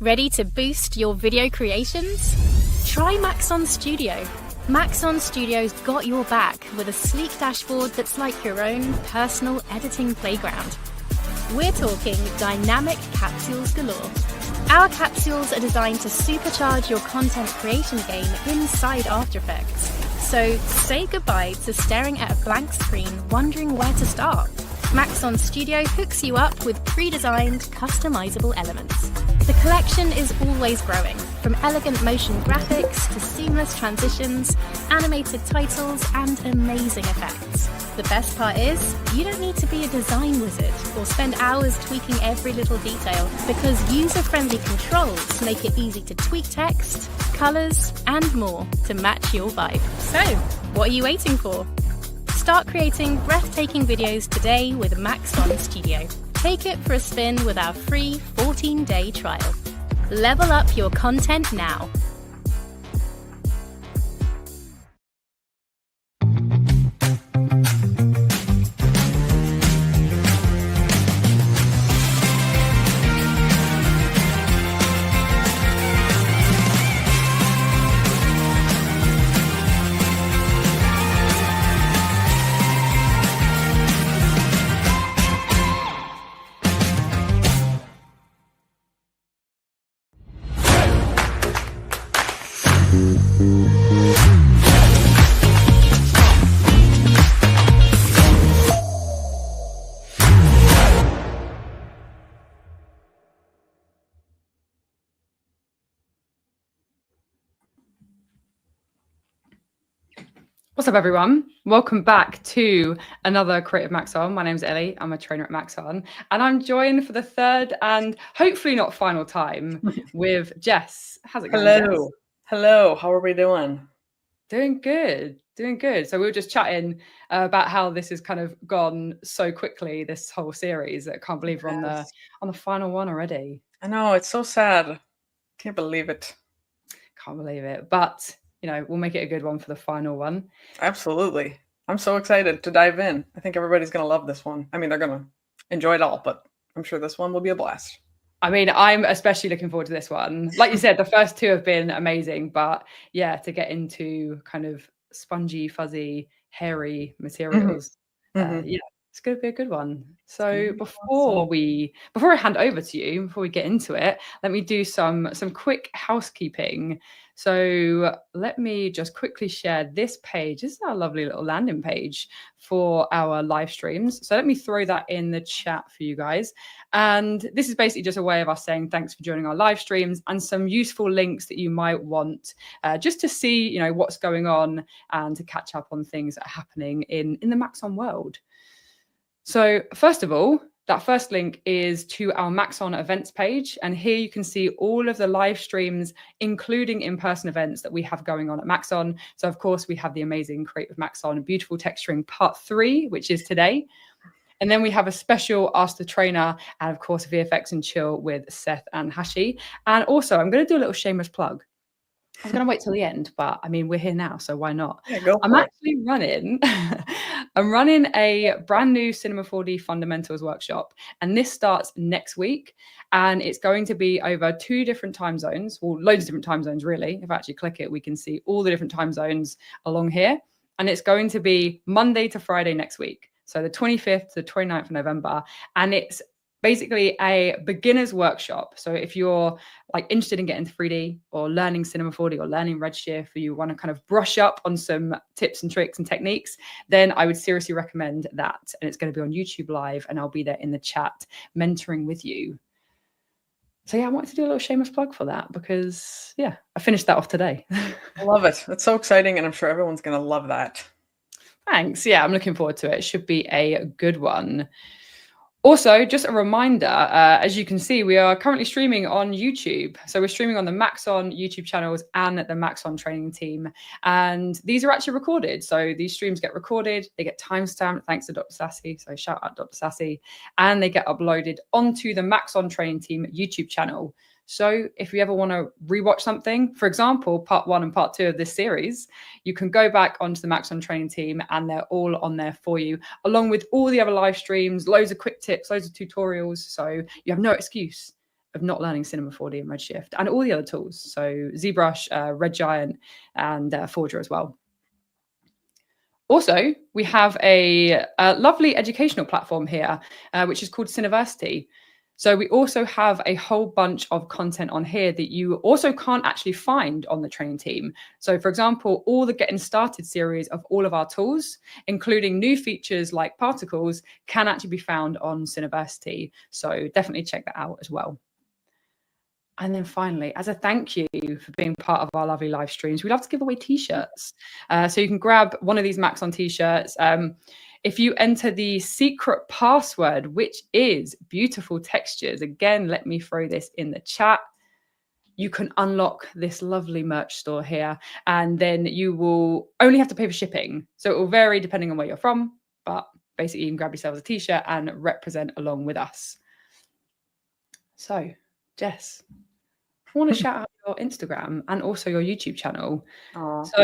Ready to boost your video creations? Try Maxon Studio. Maxon Studio's got your back with a sleek dashboard that's like your own personal editing playground. We're talking dynamic capsules galore. Our capsules are designed to supercharge your content creation game inside After Effects. So say goodbye to staring at a blank screen wondering where to start. Maxon Studio hooks you up with pre-designed, customizable elements. The collection is always growing, from elegant motion graphics to seamless transitions, animated titles, and amazing effects. The best part is, you don't need to be a design wizard or spend hours tweaking every little detail, because user-friendly controls make it easy to tweak text, colors, and more to match your vibe. So, what are you waiting for? Start creating breathtaking videos today with Maxon Studio. Take it for a spin with our free 14-day trial. Level up your content now. What's up, everyone? Welcome back to another Creative Maxon. My name's Ellie. I'm a trainer at Maxon, and I'm joined for the third and hopefully not final time with Jess. How's it going, Hello. Jess? Hello. How are we doing? Doing good. Doing good. So we were just chatting about how this has kind of gone so quickly, this whole series. I can't believe we're on the final one already. I know, it's so sad. Can't believe it. Can't believe it. But you know, we'll make it a good one for the final one. Absolutely. I'm so excited to dive in. I think everybody's going to love this one. I mean, they're going to enjoy it all, but I'm sure this one will be a blast. I mean, I'm especially looking forward to this one. Like you said, the first two have been amazing, but yeah, to get into kind of spongy, fuzzy, hairy materials, yeah, it's going to be a good one. So before I hand over to you, before we get into it, let me do some quick housekeeping. So let me just quickly share this page. This is our lovely little landing page for our live streams. So let me throw that in the chat for you guys. And this is basically just a way of us saying thanks for joining our live streams and some useful links that you might want just to see, you know, what's going on and to catch up on things that are happening in the Maxon world. So first of all, that first link is to our Maxon events page. And here you can see all of the live streams, including in-person events that we have going on at Maxon. So of course, we have the amazing Creative Maxon Beautiful Texturing Part 3, which is today. And then we have a special Ask the Trainer and of course, VFX and Chill with Seth and Hashi. And also I'm going to do a little shameless plug. I was going to wait till the end, but I mean, we're here now, so why not? Yeah, I'm actually running a brand new Cinema 4D Fundamentals workshop, and this starts next week, and it's going to be over 2 different time zones, well, loads of different time zones, really. If I actually click it, we can see all the different time zones along here, and it's going to be Monday to Friday next week, so the 25th to the 29th of November, and it's basically a beginner's workshop. So if you're like interested in getting into 3D or learning Cinema 4D or learning Redshift, or you want to kind of brush up on some tips and tricks and techniques, then I would seriously recommend that. And it's going to be on YouTube Live, and I'll be there in the chat mentoring with you. So yeah, I wanted to do a little shameless plug for that because yeah, I finished that off today. I love it. It's so exciting, and I'm sure everyone's going to love that. Thanks. Yeah, I'm looking forward to it. It should be a good one. Also, just a reminder, as you can see, we are currently streaming on YouTube. So we're streaming on the Maxon YouTube channels and the Maxon training team. And these are actually recorded. So these streams get recorded, they get timestamped thanks to Dr. Sassy. So shout out Dr. Sassy. And they get uploaded onto the Maxon training team YouTube channel. So if you ever want to rewatch something, for example, part 1 and part 2 of this series, you can go back onto the Maxon training team and they're all on there for you, along with all the other live streams, loads of quick tips, loads of tutorials. So you have no excuse of not learning Cinema 4D and Redshift and all the other tools. So ZBrush, Red Giant, and Forger as well. Also, we have a lovely educational platform here, which is called Cineversity. So we also have a whole bunch of content on here that you also can't actually find on the training team. So for example, all the Getting Started series of all of our tools, including new features like particles, can actually be found on Cineversity. So definitely check that out as well. And then finally, as a thank you for being part of our lovely live streams, we love to give away t-shirts. So you can grab one of these Maxon t-shirts. If you enter the secret password, which is beautiful textures, again, let me throw this in the chat. You can unlock this lovely merch store here, and then you will only have to pay for shipping. So it will vary depending on where you're from, but basically you can grab yourselves a t-shirt and represent along with us. So, Jess, I want to shout out your Instagram and also your YouTube channel. Aww. So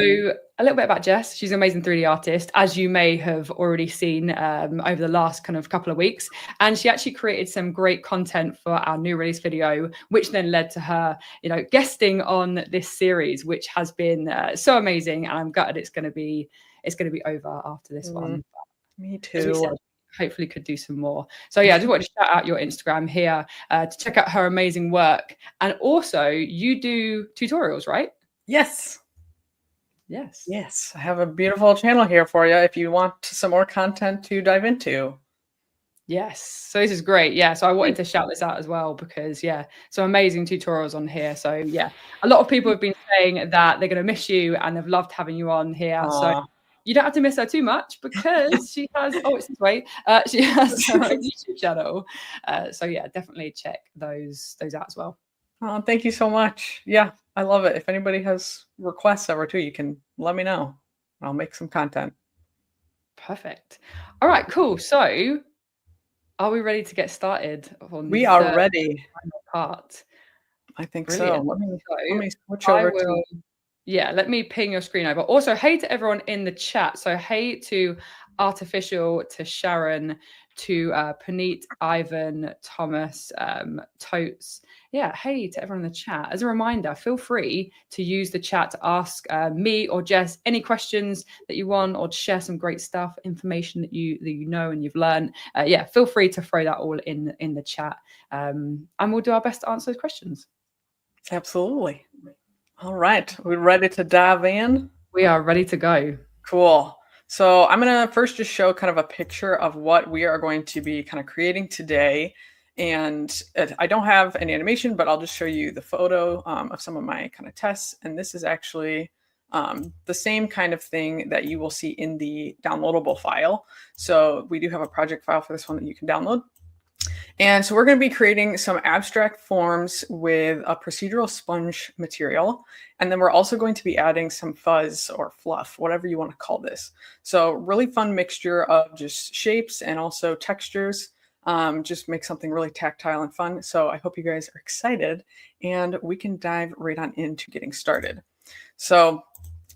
a little bit about Jess. She's an amazing 3D artist, as you may have already seen over the last kind of couple of weeks. And she actually created some great content for our new release video, which then led to her, guesting on this series, which has been so amazing. And I'm gutted it's going to be over after this one. Me too. Hopefully could do some more. So yeah, I just wanted to shout out your Instagram here to check out her amazing work. And also you do tutorials, right? Yes. I have a beautiful channel here for you if you want some more content to dive into. Yes, so this is great. Yeah, so I wanted to shout this out as well because some amazing tutorials on here. So yeah, a lot of people have been saying that they're going to miss you and they've loved having you on here. So you don't have to miss her too much because she has, it's this way, she has her own YouTube channel. So yeah, definitely check those out as well. Oh, thank you so much. Yeah, I love it. If anybody has requests ever too, you can let me know. I'll make some content. Perfect. All right, cool. So are we ready to get started? We are ready. Final part. I think Brilliant. so. Let me switch over to... Yeah, let me ping your screen over. Also, hey to everyone in the chat. So hey to Artificial, to Sharon, to Puneet, Ivan, Thomas, Totes. Yeah, hey to everyone in the chat. As a reminder, feel free to use the chat to ask me or Jess any questions that you want, or to share some great stuff, information that you know and you've learned. Yeah, feel free to throw that all in the chat, and we'll do our best to answer those questions. Absolutely. All right, we're ready to dive in? We are ready to go. Cool. So I'm going to first just show kind of a picture of what we are going to be kind of creating today. And I don't have any animation, but I'll just show you the photo of some of my kind of tests. And this is actually the same kind of thing that you will see in the downloadable file. So we do have a project file for this one that you can download. And so we're going to be creating some abstract forms with a procedural sponge material. And then we're also going to be adding some fuzz or fluff, whatever you want to call this. So really fun mixture of just shapes and also textures. Just make something really tactile and fun. So I hope you guys are excited and we can dive right on into getting started. So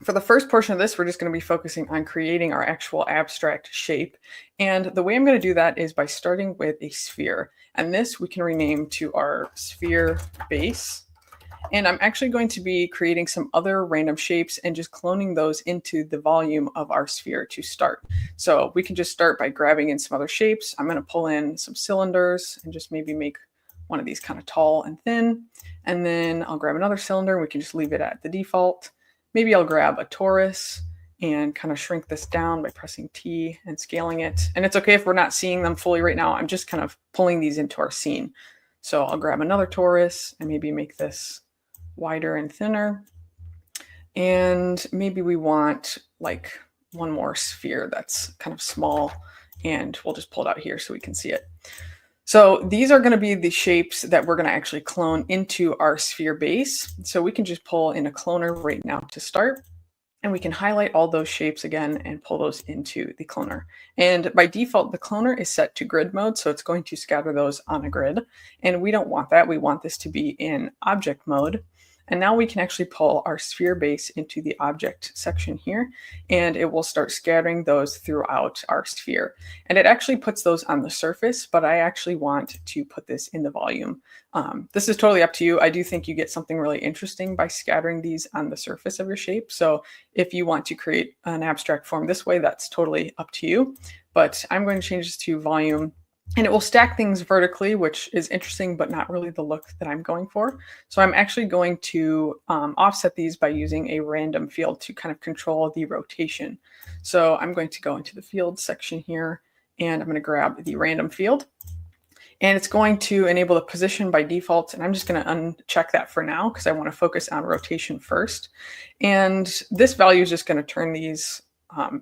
for the first portion of this, we're just going to be focusing on creating our actual abstract shape. And the way I'm going to do that is by starting with a sphere. And this we can rename to our sphere base. And I'm actually going to be creating some other random shapes and just cloning those into the volume of our sphere to start. So we can just start by grabbing in some other shapes. I'm going to pull in some cylinders and just maybe make one of these kind of tall and thin. And then I'll grab another cylinder. We can just leave it at the default. Maybe I'll grab a torus and kind of shrink this down by pressing T and scaling it. And it's okay if we're not seeing them fully right now. I'm just kind of pulling these into our scene. So I'll grab another torus and maybe make this wider and thinner. And maybe we want like one more sphere that's kind of small, and we'll just pull it out here so we can see it. So these are going to be the shapes that we're going to actually clone into our sphere base. So we can just pull in a cloner right now to start, and we can highlight all those shapes again and pull those into the cloner. And by default, the cloner is set to grid mode, so it's going to scatter those on a grid. And we don't want that. We want this to be in object mode. And now we can actually pull our sphere base into the object section here, and it will start scattering those throughout our sphere. And it actually puts those on the surface, but I actually want to put this in the volume. This is totally up to you. I do think you get something really interesting by scattering these on the surface of your shape. So if you want to create an abstract form this way, that's totally up to you. But I'm going to change this to volume. And it will stack things vertically, which is interesting, but not really the look that I'm going for. So I'm actually going to offset these by using a random field to kind of control the rotation. So I'm going to go into the field section here, and I'm going to grab the random field. And it's going to enable the position by default. And I'm just going to uncheck that for now because I want to focus on rotation first. And this value is just going to turn these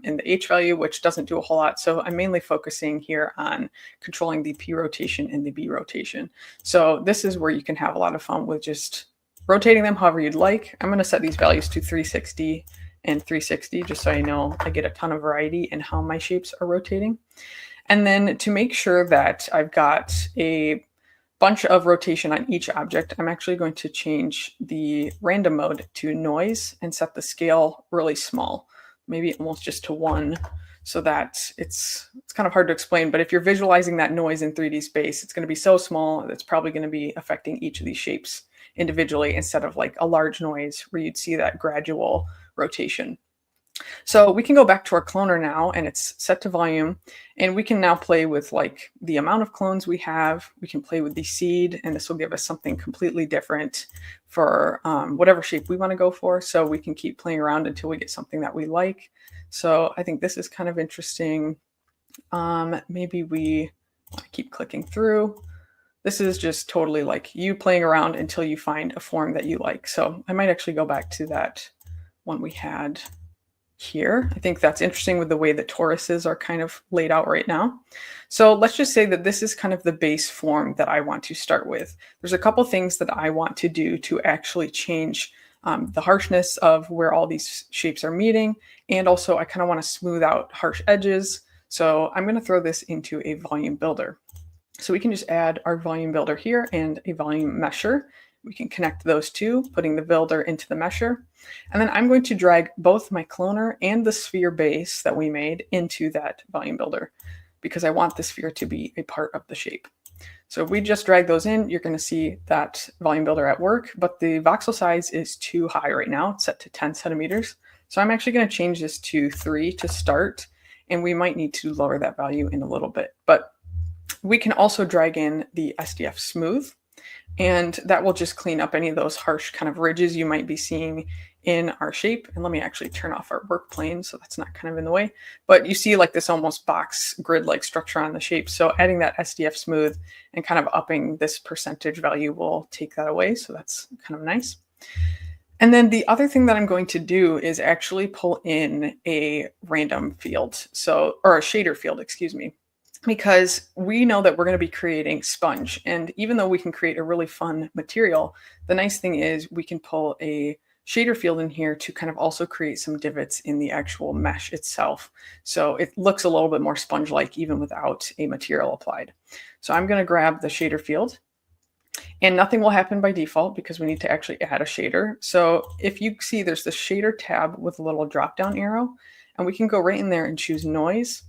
in the H value, which doesn't do a whole lot. So I'm mainly focusing here on controlling the P rotation and the B rotation. So this is where you can have a lot of fun with just rotating them however you'd like. I'm going to set these values to 360 and 360, just so I know I get a ton of variety in how my shapes are rotating. And then to make sure that I've got a bunch of rotation on each object, I'm actually going to change the random mode to noise and set the scale really small, maybe almost just to 1, so that it's kind of hard to explain. But if you're visualizing that noise in 3D space, it's going to be so small that it's probably going to be affecting each of these shapes individually instead of like a large noise where you'd see that gradual rotation. So we can go back to our cloner now, and it's set to volume, and we can now play with like the amount of clones we have. We can play with the seed, and this will give us something completely different for whatever shape we want to go for. So we can keep playing around until we get something that we like. So I think this is kind of interesting. Maybe we keep clicking through. This is just totally like you playing around until you find a form that you like. So I might actually go back to that one we had here. I think that's interesting with the way the toruses are kind of laid out right now. So let's just say that this is kind of the base form that I want to start with. There's a couple things that I want to do to actually change the harshness of where all these shapes are meeting. And also I kind of want to smooth out harsh edges. So I'm going to throw this into a volume builder. So we can just add our volume builder here and a volume mesher. We can connect those two, putting the builder into the mesher. And then I'm going to drag both my cloner and the sphere base that we made into that volume builder because I want the sphere to be a part of the shape. So if we just drag those in, you're going to see that volume builder at work, but the voxel size is too high right now. It's set to 10 centimeters. So I'm actually going to change this to 3 to start, and we might need to lower that value in a little bit. But we can also drag in the SDF smooth, and that will just clean up any of those harsh kind of ridges you might be seeing in our shape. And let me actually turn off our work plane so that's not kind of in the way. But you see like this almost box grid-like structure on the shape. So adding that SDF smooth and kind of upping this percentage value will take that away. So that's kind of nice. And then the other thing that I'm going to do is actually pull in a random field. Or a shader field, excuse me. Because we know that we're going to be creating sponge. And even though we can create a really fun material, the nice thing is we can pull a shader field in here to kind of also create some divots in the actual mesh itself. So it looks a little bit more sponge-like even without a material applied. So I'm going to grab the shader field, and nothing will happen by default because we need to actually add a shader. So if you see there's the shader tab with a little drop-down arrow, and we can go right in there and choose noise.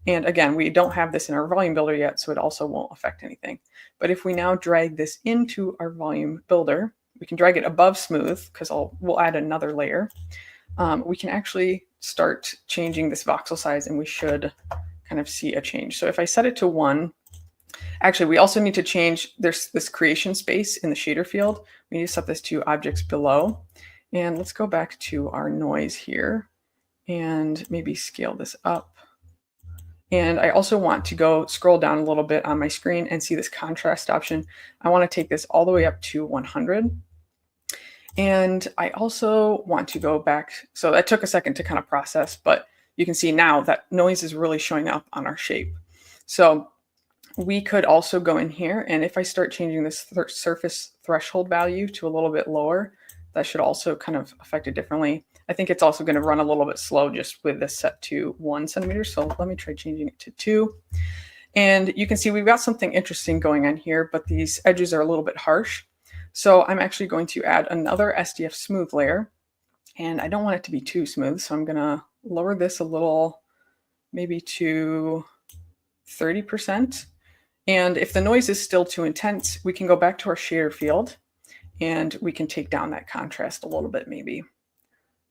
And again, we don't have this in our volume builder yet, so it also won't affect anything. But if we now drag this into our volume builder, we can drag it above smooth because we'll add another layer. We can actually start changing this voxel size, and we should kind of see a change. So if I set it to 1, actually, we also need to change, there's this creation space in the shader field. We need to set this to objects below. And let's go back to our noise here and maybe scale this up. And I also want to scroll down a little bit on my screen and see this contrast option. I want to take this all the way up to 100. And I also want to go back. So that took a second to kind of process, but you can see now that noise is really showing up on our shape. So we could also go in here, and if I start changing this surface threshold value to a little bit lower, that should also kind of affect it differently. I think it's also going to run a little bit slow just with this set to 1 centimeter. So let me try changing it to 2. And you can see we've got something interesting going on here, but these edges are a little bit harsh. So I'm actually going to add another SDF smooth layer, and I don't want it to be too smooth. So I'm going to lower this a little, maybe to 30%. And if the noise is still too intense, we can go back to our shader field and we can take down that contrast a little bit maybe.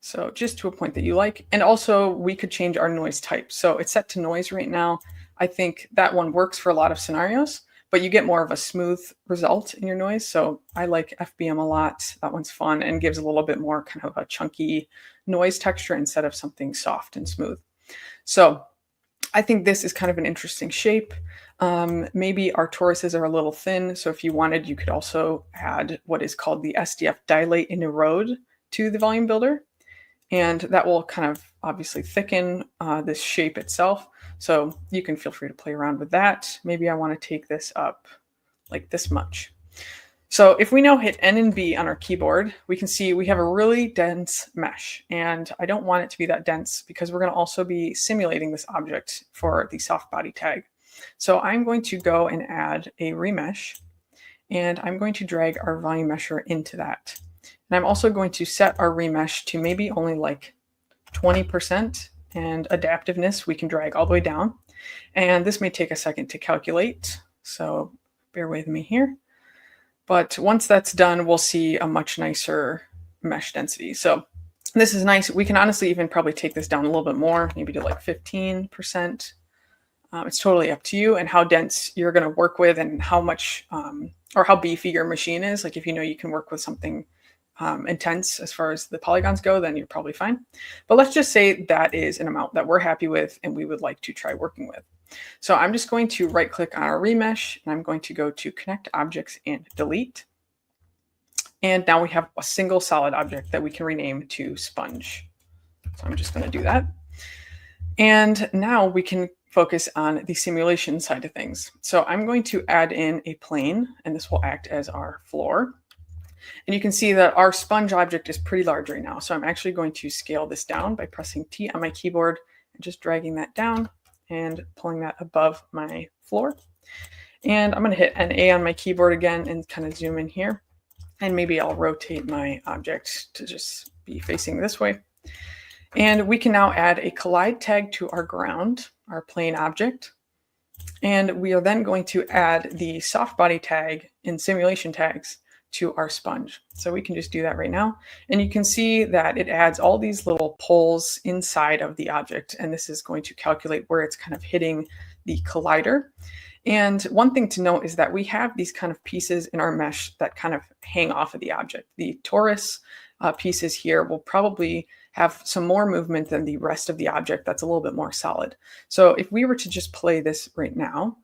So just to a point that you like. And also we could change our noise type. So it's set to noise right now. I think that one works for a lot of scenarios, but you get more of a smooth result in your noise. So I like FBM a lot. That one's fun and gives a little bit more kind of a chunky noise texture instead of something soft and smooth. So I think this is kind of an interesting shape. Maybe our toruses are a little thin. So if you wanted, you could also add what is called the SDF dilate and erode to the volume builder. And that will kind of obviously thicken this shape itself. So you can feel free to play around with that. Maybe I want to take this up like this much. So if we now hit N and B on our keyboard, we can see we have a really dense mesh. And I don't want it to be that dense because we're going to also be simulating this object for the soft body tag. So I'm going to go and add a remesh, and I'm going to drag our volume mesher into that. And I'm also going to set our remesh to maybe only like 20%, and adaptiveness we can drag all the way down. And this may take a second to calculate, so bear with me here. But once that's done, we'll see a much nicer mesh density. So this is nice. We can honestly even probably take this down a little bit more, maybe to like 15%. It's totally up to you and how dense you're going to work with and how much or how beefy your machine is. Like if you know you can work with something intense as far as the polygons go, then you're probably fine. But let's just say that is an amount that we're happy with and we would like to try working with. So I'm just going to right click on our remesh and I'm going to go to connect objects and delete. And now we have a single solid object that we can rename to sponge. So I'm just going to do that. And now we can focus on the simulation side of things. So I'm going to add in a plane, and this will act as our floor. And you can see that our sponge object is pretty large right now. So I'm actually going to scale this down by pressing T on my keyboard and just dragging that down and pulling that above my floor. And I'm going to hit NA on my keyboard again and kind of zoom in here. And maybe I'll rotate my object to just be facing this way. And we can now add a collide tag to our ground, our plane object. And we are then going to add the soft body tag in simulation tags to our sponge. So we can just do that right now. And you can see that it adds all these little poles inside of the object. And this is going to calculate where it's kind of hitting the collider. And one thing to note is that we have these kind of pieces in our mesh that kind of hang off of the object. The torus pieces here will probably have some more movement than the rest of the object that's a little bit more solid. So if we were to just play this right now,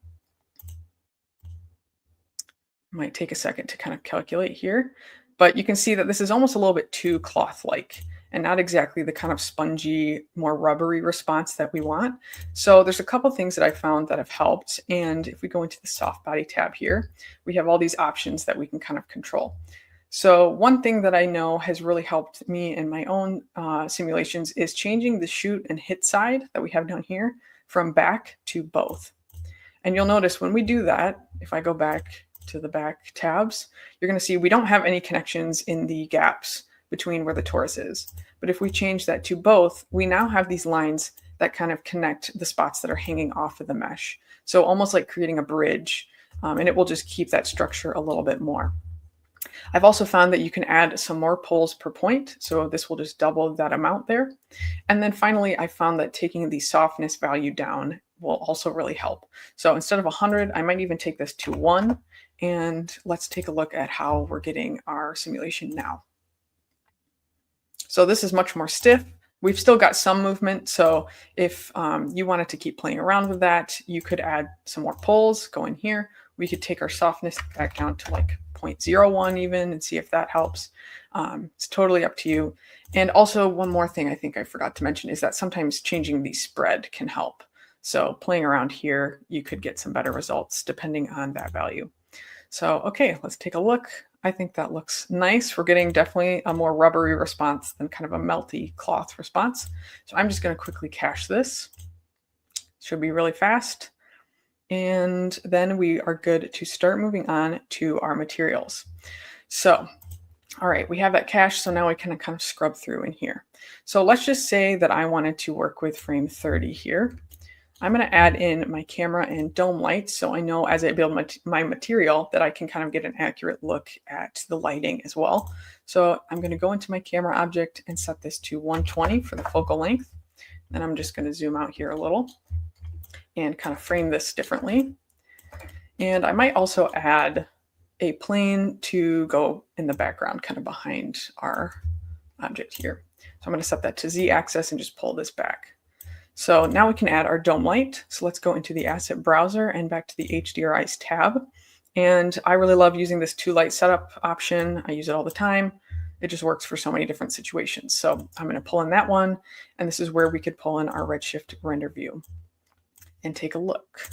it might take a second to kind of calculate here, but you can see that this is almost a little bit too cloth-like and not exactly the kind of spongy, more rubbery response that we want. So there's a couple things that I found that have helped. And if we go into the soft body tab here, we have all these options that we can kind of control. So one thing that I know has really helped me in my own simulations is changing the shoot and hit side that we have down here from back to both. And you'll notice when we do that, if I go back to the back tabs, you're going to see we don't have any connections in the gaps between where the torus is. But if we change that to both, we now have these lines that kind of connect the spots that are hanging off of the mesh. So almost like creating a bridge, and it will just keep that structure a little bit more. I've also found that you can add some more poles per point. So this will just double that amount there. And then finally, I found that taking the softness value down will also really help. So instead of 100, I might even take this to 1. And let's take a look at how we're getting our simulation now. So this is much more stiff. We've still got some movement. So if you wanted to keep playing around with that, you could add some more poles, go in here. We could take our softness back down to like 0.01 even and see if that helps. It's totally up to you. And also one more thing I think I forgot to mention is that sometimes changing the spread can help. So playing around here, you could get some better results depending on that value. So, okay, let's take a look. I think that looks nice. We're getting definitely a more rubbery response than kind of a melty cloth response. So I'm just going to quickly cache this. Should be really fast. And then we are good to start moving on to our materials. So, all right, we have that cache. So now we can kind of scrub through in here. So let's just say that I wanted to work with frame 30 here. I'm going to add in my camera and dome lights, so I know as I build my material that I can kind of get an accurate look at the lighting as well. So I'm going to go into my camera object and set this to 120 for the focal length. Then I'm just going to zoom out here a little and kind of frame this differently. And I might also add a plane to go in the background, kind of behind our object here. So I'm going to set that to Z-axis and just pull this back. So now we can add our dome light. So let's go into the asset browser and back to the HDRIs tab. And I really love using this 2-light setup option. I use it all the time. It just works for so many different situations. So I'm going to pull in that one. And this is where we could pull in our Redshift render view and take a look.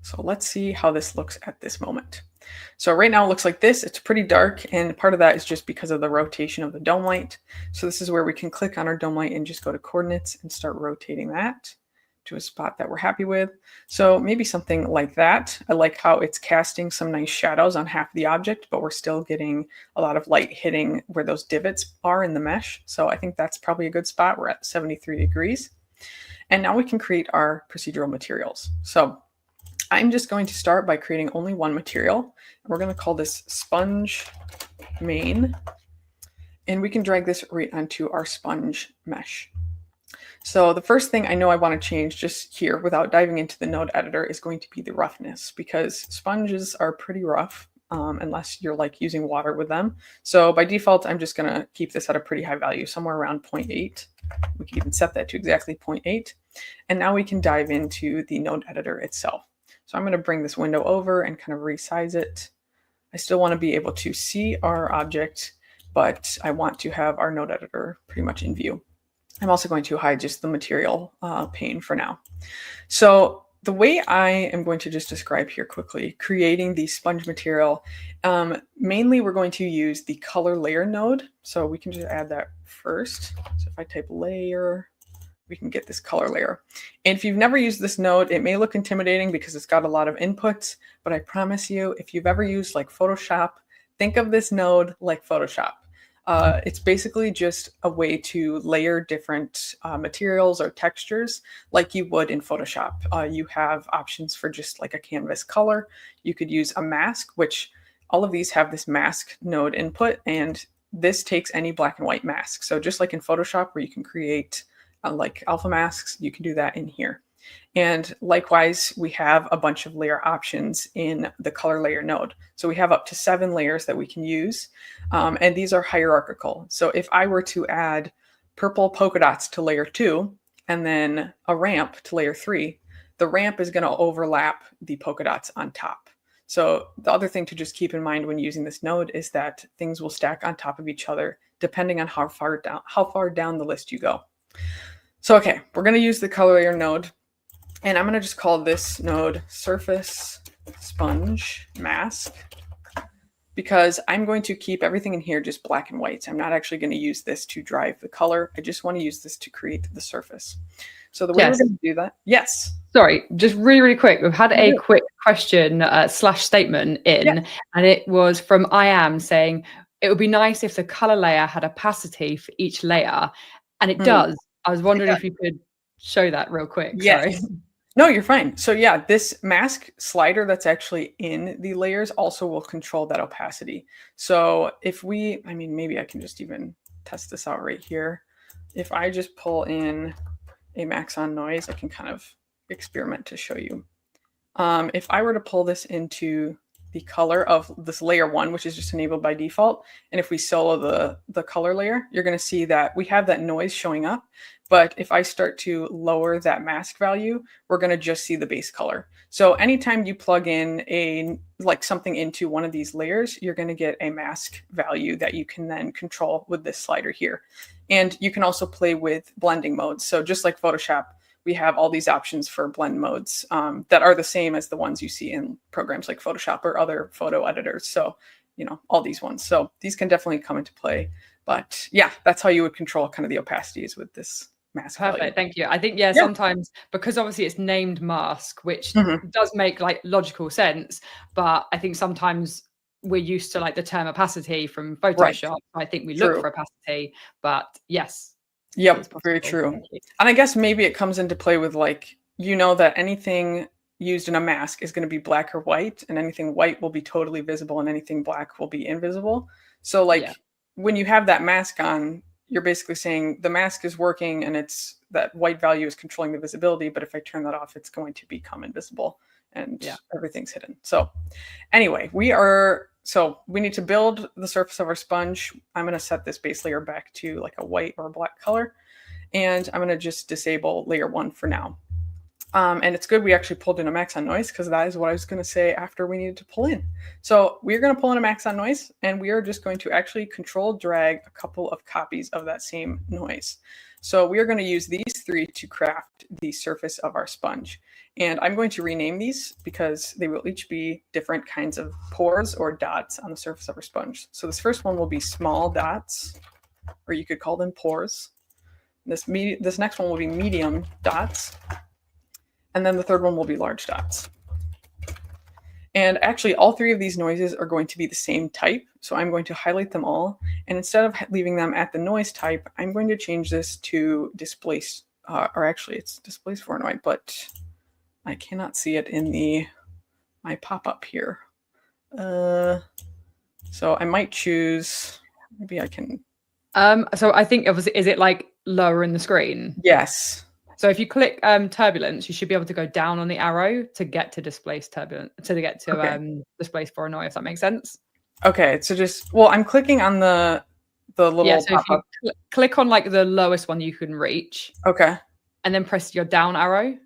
So let's see how this looks at this moment. So right now it looks like this. It's pretty dark, and part of that is just because of the rotation of the dome light. So this is where we can click on our dome light and just go to coordinates and start rotating that to a spot that we're happy with. So maybe something like that. I like how it's casting some nice shadows on half the object, but we're still getting a lot of light hitting where those divots are in the mesh. So I think that's probably a good spot. We're at 73 degrees. And now we can create our procedural materials. So I'm just going to start by creating only one material. We're going to call this sponge main, and we can drag this right onto our sponge mesh. So the first thing I know I want to change just here without diving into the node editor is going to be the roughness, because sponges are pretty rough unless you're like using water with them. So by default, I'm just going to keep this at a pretty high value, somewhere around 0.8. We can even set that to exactly 0.8. And now we can dive into the node editor itself. So I'm going to bring this window over and kind of resize it. I still want to be able to see our object, but I want to have our node editor pretty much in view. I'm also going to hide just the material pane for now. So the way I am going to just describe here quickly, creating the sponge material, mainly we're going to use the color layer node. So we can just add that first. So if I type layer, we can get this color layer. And if you've never used this node, it may look intimidating because it's got a lot of inputs, but I promise you, if you've ever used like Photoshop, think of this node like Photoshop. It's basically just a way to layer different materials or textures like you would in Photoshop. You have options for just like a canvas color. You could use a mask, which all of these have this mask node input, and this takes any black and white mask. So just like in Photoshop where you can create like alpha masks, you can do that in here. And likewise, we have a bunch of layer options in the color layer node. So we have up to 7 layers that we can use. And these are hierarchical. So if I were to add purple polka dots to layer 2, and then a ramp to layer 3, the ramp is going to overlap the polka dots on top. So the other thing to just keep in mind when using this node is that things will stack on top of each other depending on how far down the list you go. So, okay, we're going to use the color layer node, and I'm going to just call this node surface sponge mask, because I'm going to keep everything in here just black and white. I'm not actually going to use this to drive the color. I just want to use this to create the surface. So the way we're going to do that, yes. Sorry, just really, really quick. We've had a quick question / statement in, and it was from I am saying, it would be nice if the color layer had opacity for each layer. And it does. I was wondering if you could show that real quick. Yes. Sorry. No, you're fine. So yeah, this mask slider that's actually in the layers also will control that opacity. So if we, I mean, maybe I can just even test this out right here. If I just pull in a Maxon noise, I can kind of experiment to show you. If I were to pull this into the color of this layer 1, which is just enabled by default, and if we solo the color layer, you're going to see that we have that noise showing up. But if I start to lower that mask value, we're going to just see the base color. So anytime you plug in something into one of these layers, you're going to get a mask value that you can then control with this slider here. And you can also play with blending modes. So just like Photoshop, we have all these options for blend modes that are the same as the ones you see in programs like Photoshop or other photo editors. So, you know, all these ones. So these can definitely come into play. But yeah, that's how you would control kind of the opacities with this mask. Perfect. Value. Thank you. I think, sometimes because obviously it's named mask, which does make like logical sense. But I think sometimes we're used to like the term opacity from Photoshop. I think we look for opacity, but yes. Yep, very true. And I guess maybe it comes into play with like, that anything used in a mask is going to be black or white, and anything white will be totally visible and anything black will be invisible. So like when you have that mask on, you're basically saying the mask is working and it's that white value is controlling the visibility. But if I turn that off, it's going to become invisible and everything's hidden. So anyway, we need to build the surface of our sponge. I'm going to set this base layer back to like a white or a black color. And I'm going to just disable layer 1 for now. And it's good we actually pulled in a Maxon noise, because that is what I was going to say after we needed to pull in. So we're going to pull in a Maxon noise, and we are just going to actually control drag a couple of copies of that same noise. So we are going to use these 3 to craft the surface of our sponge. And I'm going to rename these because they will each be different kinds of pores or dots on the surface of our sponge. So this first one will be small dots, or you could call them pores. This next one will be medium dots. And then the third one will be large dots. And actually all 3 of these noises are going to be the same type. So I'm going to highlight them all. And instead of leaving them at the noise type, I'm going to change this to displace, or actually it's displace for noise, but I cannot see it in my pop-up here. So I might choose, maybe I can. So I think is it like lower in the screen? Yes. So if you click turbulence, you should be able to go down on the arrow to get to displace turbulence, to get to displace for annoy, if that makes sense. Okay, so I'm clicking on the little so if you click on like the lowest one you can reach. Okay. And then press your down arrow.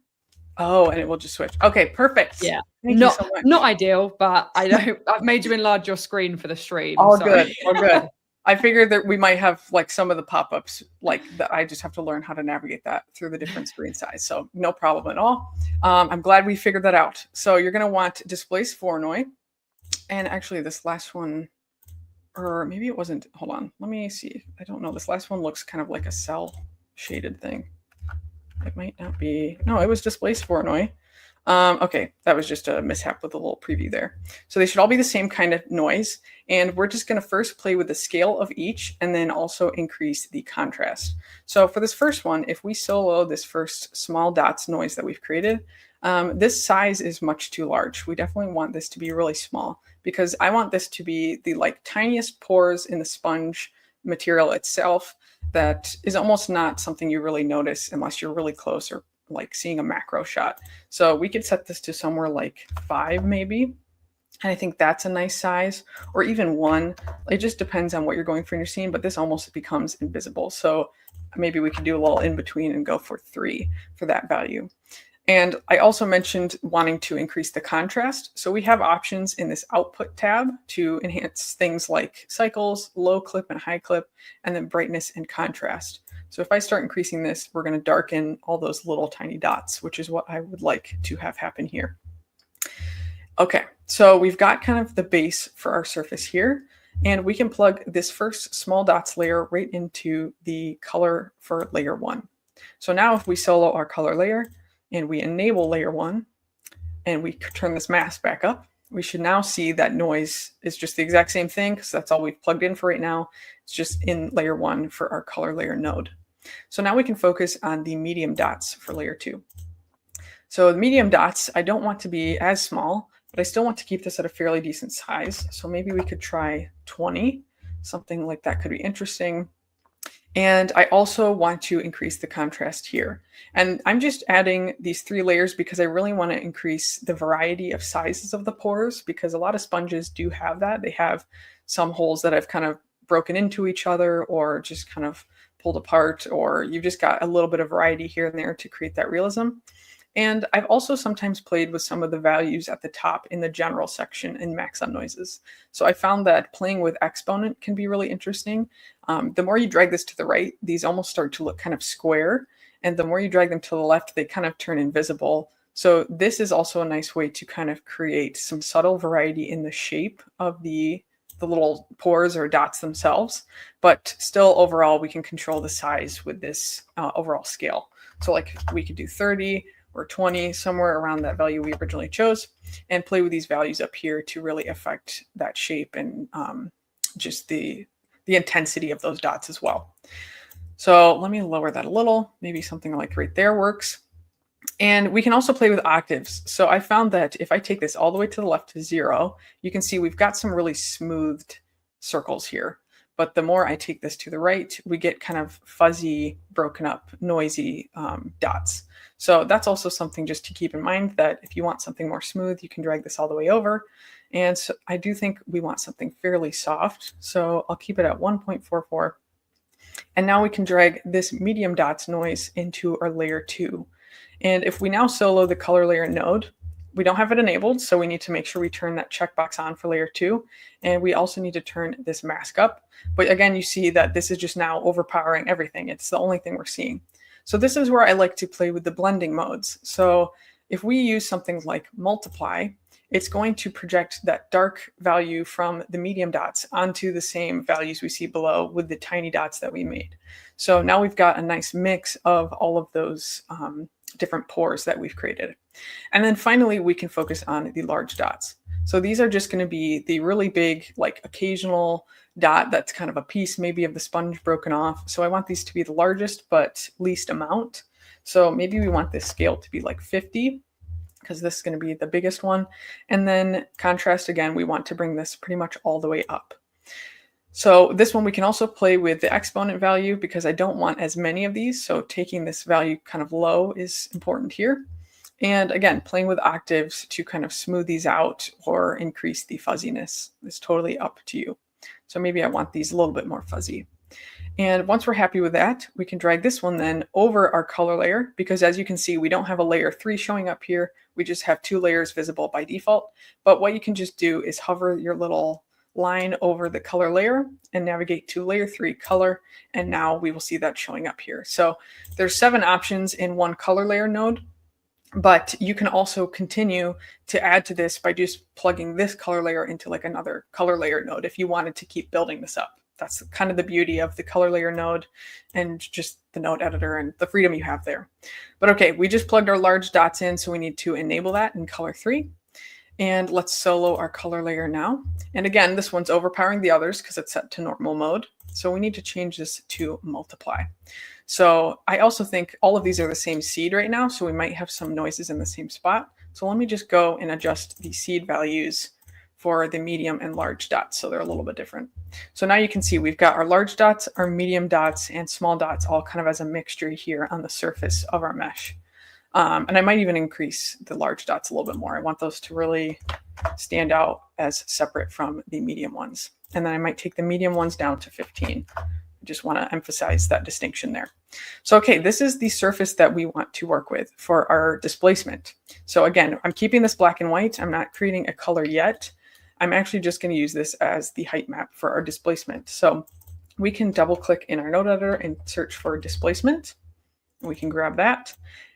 Oh, and it will just switch. Okay, perfect. Yeah. Thank you so much. Not ideal, but I know I've made you enlarge your screen for the stream. All good. I figured that we might have like some of the pop-ups like that. I just have to learn how to navigate that through the different screen size. So no problem at all. I'm glad we figured that out. So you're going to want displace for annoy. And actually this last one, or maybe it wasn't. Hold on. Let me see. I don't know. This last one looks kind of like a cell shaded thing. It might not be. No, it was displace for annoy. Okay, that was just a mishap with a little preview there. So they should all be the same kind of noise. And we're just going to first play with the scale of each and then also increase the contrast. So for this first one, if we solo this first small dots noise that we've created, this size is much too large. We definitely want this to be really small because I want this to be the like tiniest pores in the sponge material itself that is almost not something you really notice unless you're really close or like seeing a macro shot. So we could set this to somewhere like 5 maybe. And I think that's a nice size, or even 1. It just depends on what you're going for in your scene, but this almost becomes invisible. So maybe we could do a little in between and go for 3 for that value. And I also mentioned wanting to increase the contrast. So we have options in this output tab to enhance things like cycles, low clip and high clip, and then brightness and contrast. So if I start increasing this, we're going to darken all those little tiny dots, which is what I would like to have happen here. Okay, so we've got kind of the base for our surface here, and we can plug this first small dots layer right into the color for layer 1. So now if we solo our color layer and we enable layer 1 and we turn this mask back up, we should now see that noise is just the exact same thing because that's all we've plugged in for right now. It's just in layer 1 for our color layer node. So now we can focus on the medium dots for layer 2. So the medium dots, I don't want to be as small, but I still want to keep this at a fairly decent size. So maybe we could try 20, something like that could be interesting. And I also want to increase the contrast here. And I'm just adding these 3 layers because I really want to increase the variety of sizes of the pores, because a lot of sponges do have that. They have some holes that have kind of broken into each other or just kind of pulled apart, or you've just got a little bit of variety here and there to create that realism. And I've also sometimes played with some of the values at the top in the general section in Maxon noises. So I found that playing with exponent can be really interesting. The more you drag this to the right, these almost start to look kind of square. And the more you drag them to the left, they kind of turn invisible. So this is also a nice way to kind of create some subtle variety in the shape of the little pores or dots themselves. But still overall, we can control the size with this overall scale. So like we could do 30, or 20, somewhere around that value we originally chose, and play with these values up here to really affect that shape and just the intensity of those dots as well. So let me lower that a little. Maybe something like right there works. And we can also play with octaves. So I found that if I take this all the way to the left to 0, you can see we've got some really smoothed circles here. But the more I take this to the right, we get kind of fuzzy, broken up, noisy dots. So that's also something just to keep in mind, that if you want something more smooth, you can drag this all the way over. And so I do think we want something fairly soft. So I'll keep it at 1.44. And now we can drag this medium dots noise into our layer 2. And if we now solo the color layer node, we don't have it enabled, so we need to make sure we turn that checkbox on for layer 2. And we also need to turn this mask up. But again, you see that this is just now overpowering everything. It's the only thing we're seeing. So this is where I like to play with the blending modes. So if we use something like multiply, it's going to project that dark value from the medium dots onto the same values we see below with the tiny dots that we made. So now we've got a nice mix of all of those different pores that we've created. And then finally, we can focus on the large dots. So these are just going to be the really big, like occasional dot that's kind of a piece maybe of the sponge broken off. So I want these to be the largest but least amount. So maybe we want this scale to be like 50, because this is going to be the biggest one. And then contrast again, we want to bring this pretty much all the way up. So this one we can also play with the exponent value, because I don't want as many of these. So taking this value kind of low is important here. And again, playing with octaves to kind of smooth these out or increase the fuzziness is totally up to you. So maybe I want these a little bit more fuzzy. And once we're happy with that, we can drag this one then over our color layer, because as you can see, we don't have a layer 3 showing up here. We just have 2 layers visible by default. But what you can just do is hover your little line over the color layer and navigate to layer 3 color. And now we will see that showing up here. So there's 7 options in one color layer node. But you can also continue to add to this by just plugging this color layer into like another color layer node if you wanted to keep building this up. That's kind of the beauty of the color layer node and just the node editor and the freedom you have there. But okay, we just plugged our large dots in, so we need to enable that in color 3. And let's solo our color layer now. And again, this one's overpowering the others because it's set to normal mode. So we need to change this to multiply. So I also think all of these are the same seed right now, so we might have some noises in the same spot. So let me just go and adjust the seed values for the medium and large dots, so they're a little bit different. So now you can see we've got our large dots, our medium dots, and small dots all kind of as a mixture here on the surface of our mesh. And I might even increase the large dots a little bit more. I want those to really stand out as separate from the medium ones. And then I might take the medium ones down to 15. Just want to emphasize that distinction there. So, okay, this is the surface that we want to work with for our displacement. So again, I'm keeping this black and white. I'm not creating a color yet. I'm actually just going to use this as the height map for our displacement. So we can double click in our node editor and search for displacement. We can grab that.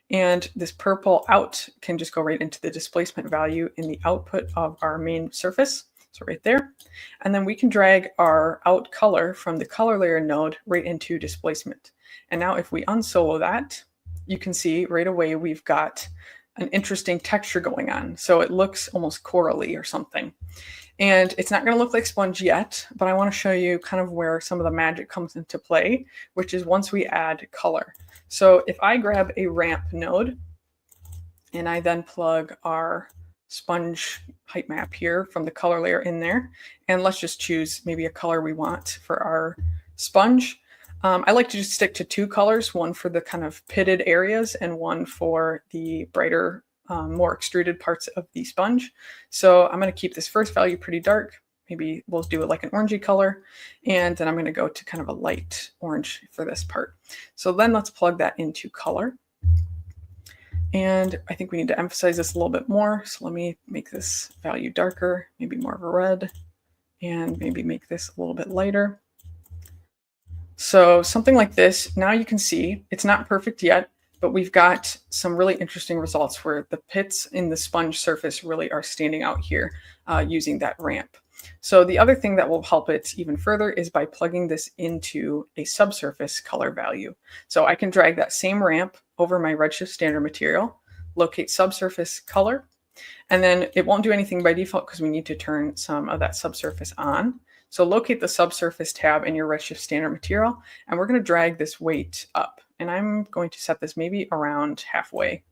And this purple out can just go right into the displacement value in the output of our main surface. So right there. And then we can drag our out color from the color layer node right into displacement. And now if we unsolo that, you can see right away we've got an interesting texture going on. So it looks almost corally or something. And it's not going to look like sponge yet, but I want to show you kind of where some of the magic comes into play, which is once we add color. So if I grab a ramp node and I then plug our sponge height map here from the color layer in there, and let's just choose maybe a color we want for our sponge. I like to just stick to 2 colors, one for the kind of pitted areas and one for the brighter, more extruded parts of the sponge. So I'm going to keep this first value pretty dark. Maybe we'll do it like an orangey color. And then I'm going to go to kind of a light orange for this part. So then let's plug that into color. And I think we need to emphasize this a little bit more. So let me make this value darker, maybe more of a red, and maybe make this a little bit lighter. So something like this, now you can see it's not perfect yet, but we've got some really interesting results where the pits in the sponge surface really are standing out here using that ramp. So the other thing that will help it even further is by plugging this into a subsurface color value. So I can drag that same ramp over my Redshift standard material. locate subsurface color. And then it won't do anything by default because we need to turn some of that subsurface on. So locate the subsurface tab in your Redshift standard material, and we're going to drag this weight up. And I'm going to set this maybe around halfway.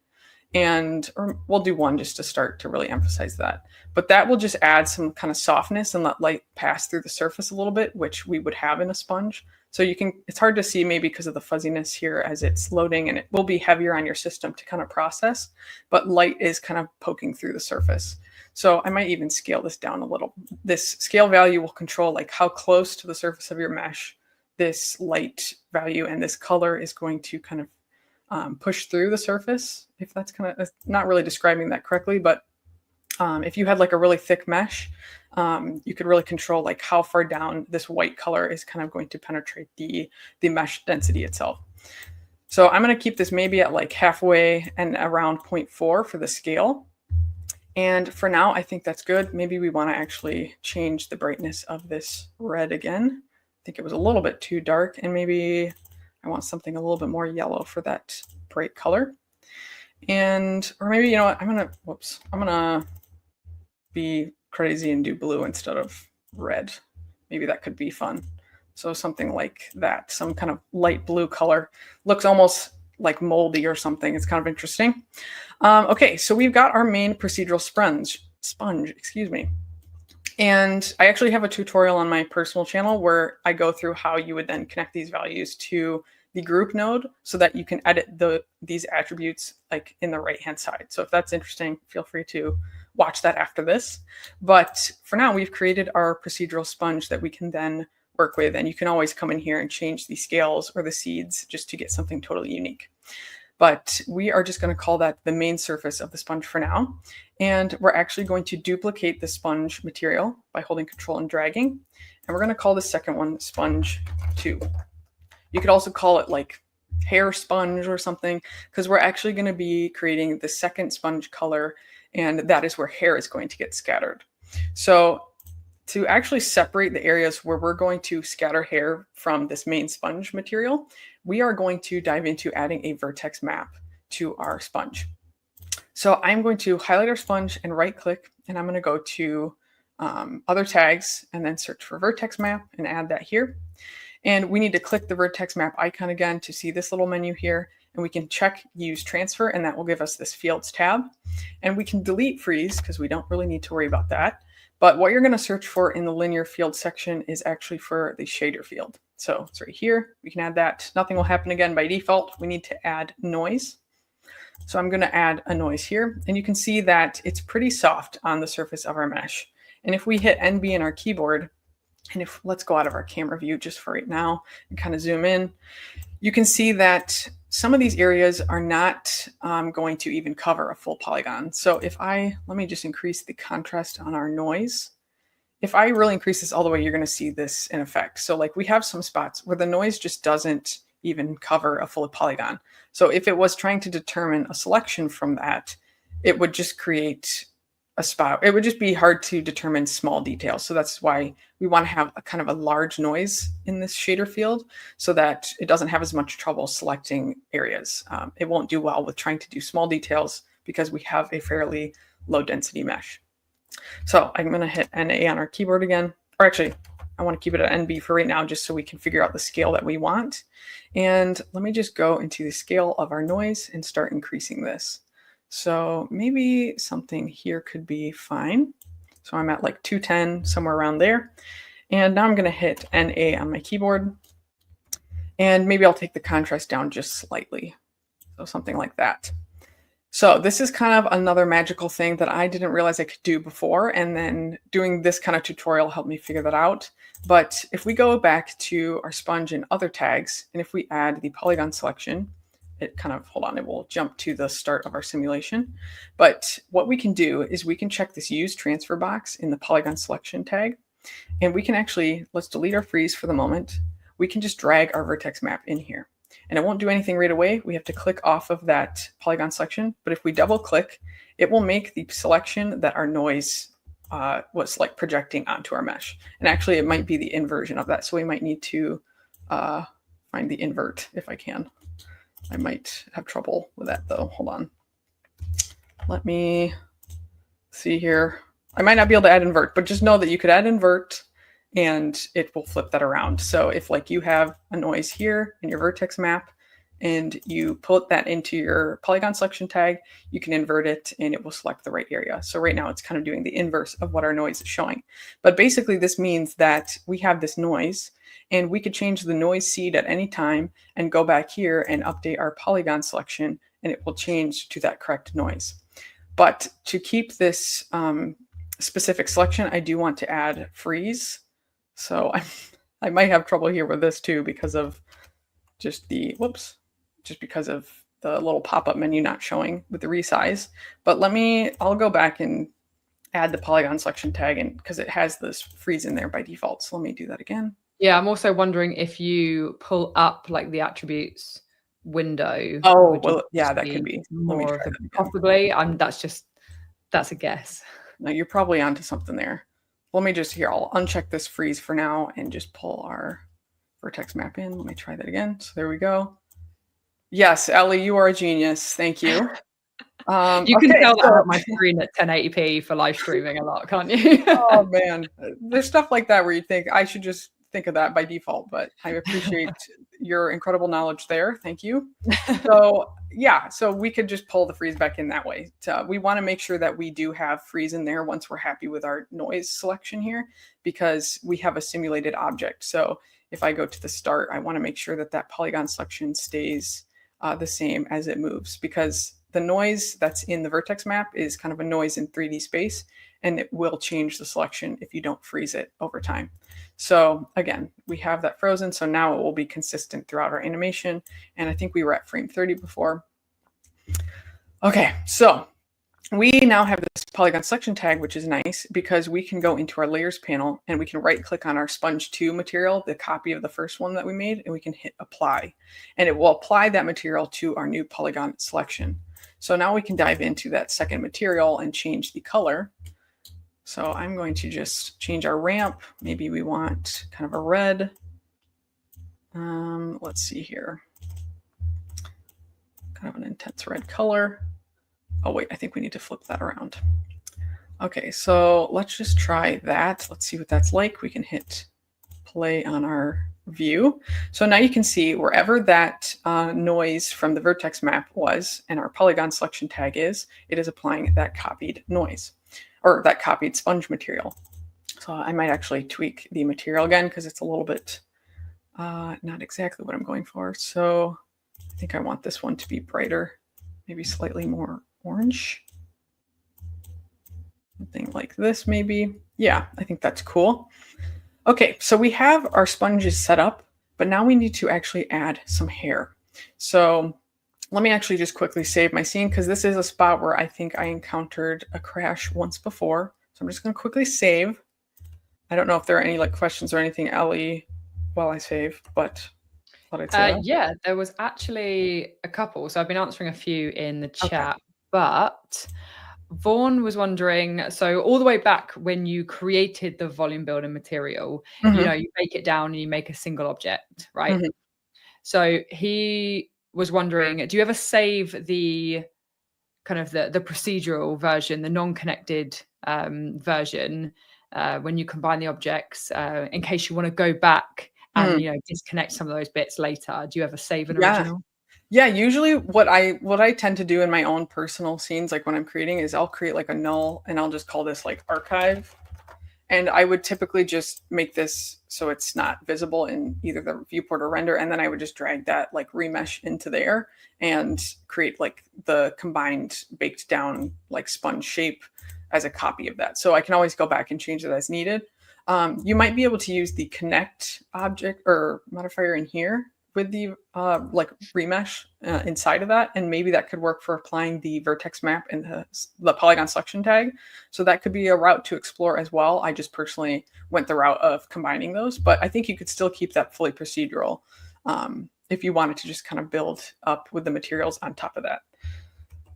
Or we'll do 1 just to start to really emphasize that. But that will just add some kind of softness and let light pass through the surface a little bit, which we would have in a sponge. So it's hard to see maybe because of the fuzziness here as it's loading, and it will be heavier on your system to kind of process, but light is kind of poking through the surface. So I might even scale this down a little. This scale value will control like how close to the surface of your mesh this light value and this color is going to kind of push through the surface. If that's not really describing that correctly, but if you had like a really thick mesh, you could really control like how far down this white color is kind of going to penetrate the mesh density itself. So I'm going to keep this maybe at like halfway and around 0.4 for the scale. And for now, I think that's good. Maybe we want to actually change the brightness of this red again. I think it was a little bit too dark, and maybe I want something a little bit more yellow for that bright color. Or maybe, you know what, I'm gonna be crazy and do blue instead of red. Maybe that could be fun. So something like that, some kind of light blue color. Looks almost like moldy or something. It's kind of interesting. Okay, so we've got our main procedural sponge, excuse me. And I actually have a tutorial on my personal channel where I go through how you would then connect these values to the group node so that you can edit these attributes like in the right-hand side. So if that's interesting, feel free to watch that after this. But for now, we've created our procedural sponge that we can then work with. And you can always come in here and change the scales or the seeds just to get something totally unique. But we are just going to call that the main surface of the sponge for now. And we're actually going to duplicate the sponge material by holding Control and dragging. And we're going to call the second one sponge 2. You could also call it like hair sponge or something, because we're actually going to be creating the second sponge color, and that is where hair is going to get scattered. So to actually separate the areas where we're going to scatter hair from this main sponge material, we are going to dive into adding a vertex map to our sponge. So I'm going to highlight our sponge and right click, and I'm going to go to other tags and then search for vertex map and add that here. And we need to click the vertex map icon again to see this little menu here, and we can check use transfer, and that will give us this fields tab. And we can delete freeze because we don't really need to worry about that. But what you're going to search for in the linear field section is actually for the shader field. So it's right here. We can add that. Nothing will happen again by default. We need to add noise. So I'm going to add a noise here, and you can see that it's pretty soft on the surface of our mesh. And if we hit NB in our keyboard, and let's go out of our camera view just for right now and kind of zoom in, you can see that some of these areas are not going to even cover a full polygon. So let me just increase the contrast on our noise. If I really increase this all the way, you're going to see this in effect. So like we have some spots where the noise just doesn't even cover a full polygon. So if it was trying to determine a selection from that, it would just create a spot. It would just be hard to determine small details. So that's why we want to have a kind of a large noise in this shader field so that it doesn't have as much trouble selecting areas. It won't do well with trying to do small details because we have a fairly low density mesh. So I'm going to hit NA on our keyboard again, or actually I want to keep it at NB for right now just so we can figure out the scale that we want. And let me just go into the scale of our noise and start increasing this. So maybe something here could be fine. So I'm at like 210, somewhere around there. And now I'm going to hit NA on my keyboard. And maybe I'll take the contrast down just slightly. So something like that. So this is kind of another magical thing that I didn't realize I could do before. And then doing this kind of tutorial helped me figure that out. But if we go back to our sponge and other tags, and if we add the polygon selection, it will jump to the start of our simulation. But what we can do is we can check this use transfer box in the polygon selection tag. And we can actually, let's delete our freeze for the moment. We can just drag our vertex map in here. And it won't do anything right away. We have to click off of that polygon selection. But if we double click, it will make the selection that our noise was like projecting onto our mesh. And actually it might be the inversion of that. So we might need to find the invert if I can. I might have trouble with that though. Hold on. let me see here. I might not be able to add invert, but just know that you could add invert and it will flip that around. So if like you have a noise here in your vertex map and you put that into your polygon selection tag, you can invert it and it will select the right area. So right now it's kind of doing the inverse of what our noise is showing. But basically this means that we have this noise and we could change the noise seed at any time and go back here and update our polygon selection and it will change to that correct noise. But to keep this specific selection, I do want to add freeze. So I might have trouble here with this too because of just the, just because of the little pop-up menu not showing with the resize. But I'll go back and add the polygon selection tag in because it has this freeze in there by default. So let me do that again. Yeah, I'm also wondering if you pull up like the attributes window. Oh, well, yeah, that could be more of the, possibly. That's a guess. No, you're probably onto something there. Let me just I'll uncheck this freeze for now and just pull our vertex map in. Let me try that again. So there we go. Yes, Ellie, you are a genius. Thank you. You can tell that on my screen at 1080p for live streaming a lot, can't you? Oh man, there's stuff like that where you think I should just think of that by default, but I appreciate your incredible knowledge there. Thank you. So yeah, so we could just pull the freeze back in that way. We want to make sure that we do have freeze in there once we're happy with our noise selection here, because we have a simulated object. So if I go to the start, I want to make sure that that polygon selection stays the same as it moves, because the noise that's in the vertex map is kind of a noise in 3D space, and it will change the selection if you don't freeze it over time. So again, we have that frozen. So now it will be consistent throughout our animation. And I think we were at frame 30 before. Okay, so we now have this polygon selection tag, which is nice because we can go into our layers panel and we can right click on our sponge 2 material, the copy of the first one that we made, and we can hit apply. And it will apply that material to our new polygon selection. So now we can dive into that second material and change the color. So I'm going to just change our ramp. Maybe we want kind of a red. Let's see here. Kind of an intense red color. Oh wait, I think we need to flip that around. Okay, so let's just try that. Let's see what that's like. We can hit play on our view. So now you can see wherever that noise from the vertex map was and our polygon selection tag is, it is applying that copied noise or that copied sponge material. So I might actually tweak the material again because it's a little bit not exactly what I'm going for. So I think I want this one to be brighter, maybe slightly more orange. Something like this maybe. Yeah, I think that's cool. Okay, so we have our sponges set up, but now we need to actually add some hair. So let me actually just quickly save my scene because this is a spot where I think I encountered a crash once before. So I'm just going to quickly save. I don't know if there are any like questions or anything, Ellie, while I save, but what I'd say. Yeah, there was actually a couple. So I've been answering a few in the chat, but Vaughn was wondering, so all the way back when you created the volume builder material, you know, you make it down and you make a single object, right? So he was wondering, do you ever save the kind of the procedural version, the non-connected version when you combine the objects in case you want to go back and you know, disconnect some of those bits later? Do you ever save an original? Yeah, usually what I tend to do in my own personal scenes, like when I'm creating, is I'll create like a null and I'll just call this like archive. And I would typically just make this so it's not visible in either the viewport or render. And then I would just drag that like remesh into there and create like the combined baked down like sponge shape as a copy of that. So I can always go back and change it as needed. You might be able to use the connect object or modifier in here with the like remesh inside of that, and maybe that could work for applying the vertex map and the polygon selection tag. So that could be a route to explore as well. I just personally went the route of combining those, but I think you could still keep that fully procedural if you wanted to just kind of build up with the materials on top of that.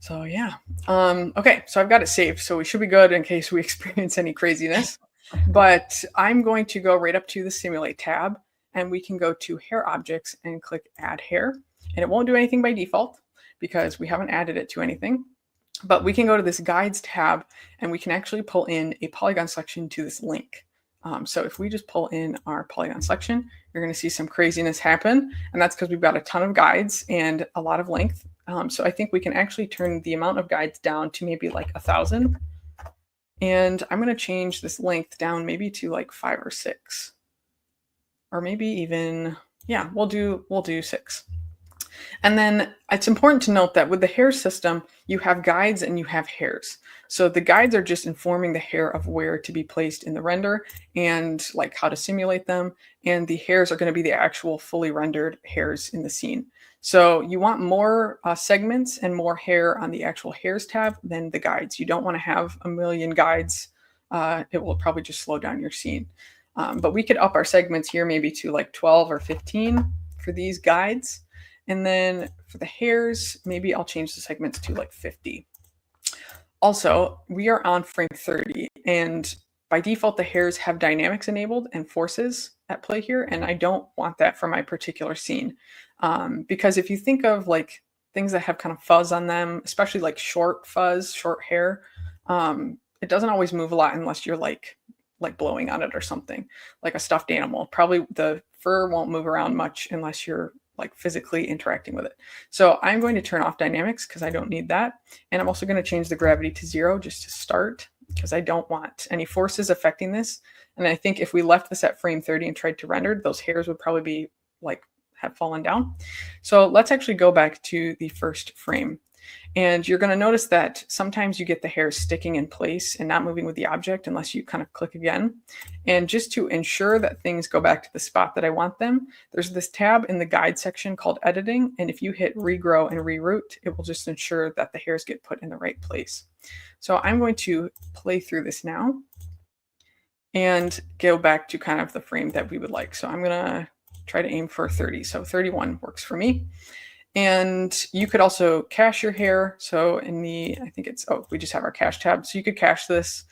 So yeah, okay, so I've got it saved, so we should be good in case we experience any craziness. But I'm going to go right up to the simulate tab, and we can go to hair objects and click add hair. And it won't do anything by default because we haven't added it to anything. But we can go to this guides tab and we can actually pull in a polygon selection to this link. So if we just pull in our polygon selection, you're going to see some craziness happen. And that's because we've got a ton of guides and a lot of length. So I think we can actually turn the amount of guides down to maybe like 1,000. And I'm going to change this length down maybe to like 5 or 6. Or maybe even, yeah, we'll do 6. And then it's important to note that with the hair system, you have guides and you have hairs. So the guides are just informing the hair of where to be placed in the render and like how to simulate them. And the hairs are going to be the actual fully rendered hairs in the scene. So you want more segments and more hair on the actual hairs tab than the guides. You don't want to have a million guides. It will probably just slow down your scene. But we could up our segments here maybe to like 12 or 15 for these guides. And then for the hairs, maybe I'll change the segments to like 50. Also, we are on frame 30, and by default, the hairs have dynamics enabled and forces at play here, and I don't want that for my particular scene. Because if you think of like things that have kind of fuzz on them, especially like short fuzz, short hair, it doesn't always move a lot unless you're like blowing on it or something, like a stuffed animal. Probably the fur won't move around much unless you're like physically interacting with it. So I'm going to turn off dynamics because I don't need that. And I'm also going to change the gravity to 0 just to start because I don't want any forces affecting this. And I think if we left this at frame 30 and tried to render, those hairs would probably be like have fallen down. So let's actually go back to the first frame. And you're going to notice that sometimes you get the hairs sticking in place and not moving with the object unless you kind of click again. And just to ensure that things go back to the spot that I want them, there's this tab in the guide section called editing. And if you hit regrow and reroute, it will just ensure that the hairs get put in the right place. So I'm going to play through this now and go back to kind of the frame that we would like. So I'm going to try to aim for 30. So 31 works for me. And you could also cache your hair. So in the, I think it's, we just have our cache tab. So you could cache this.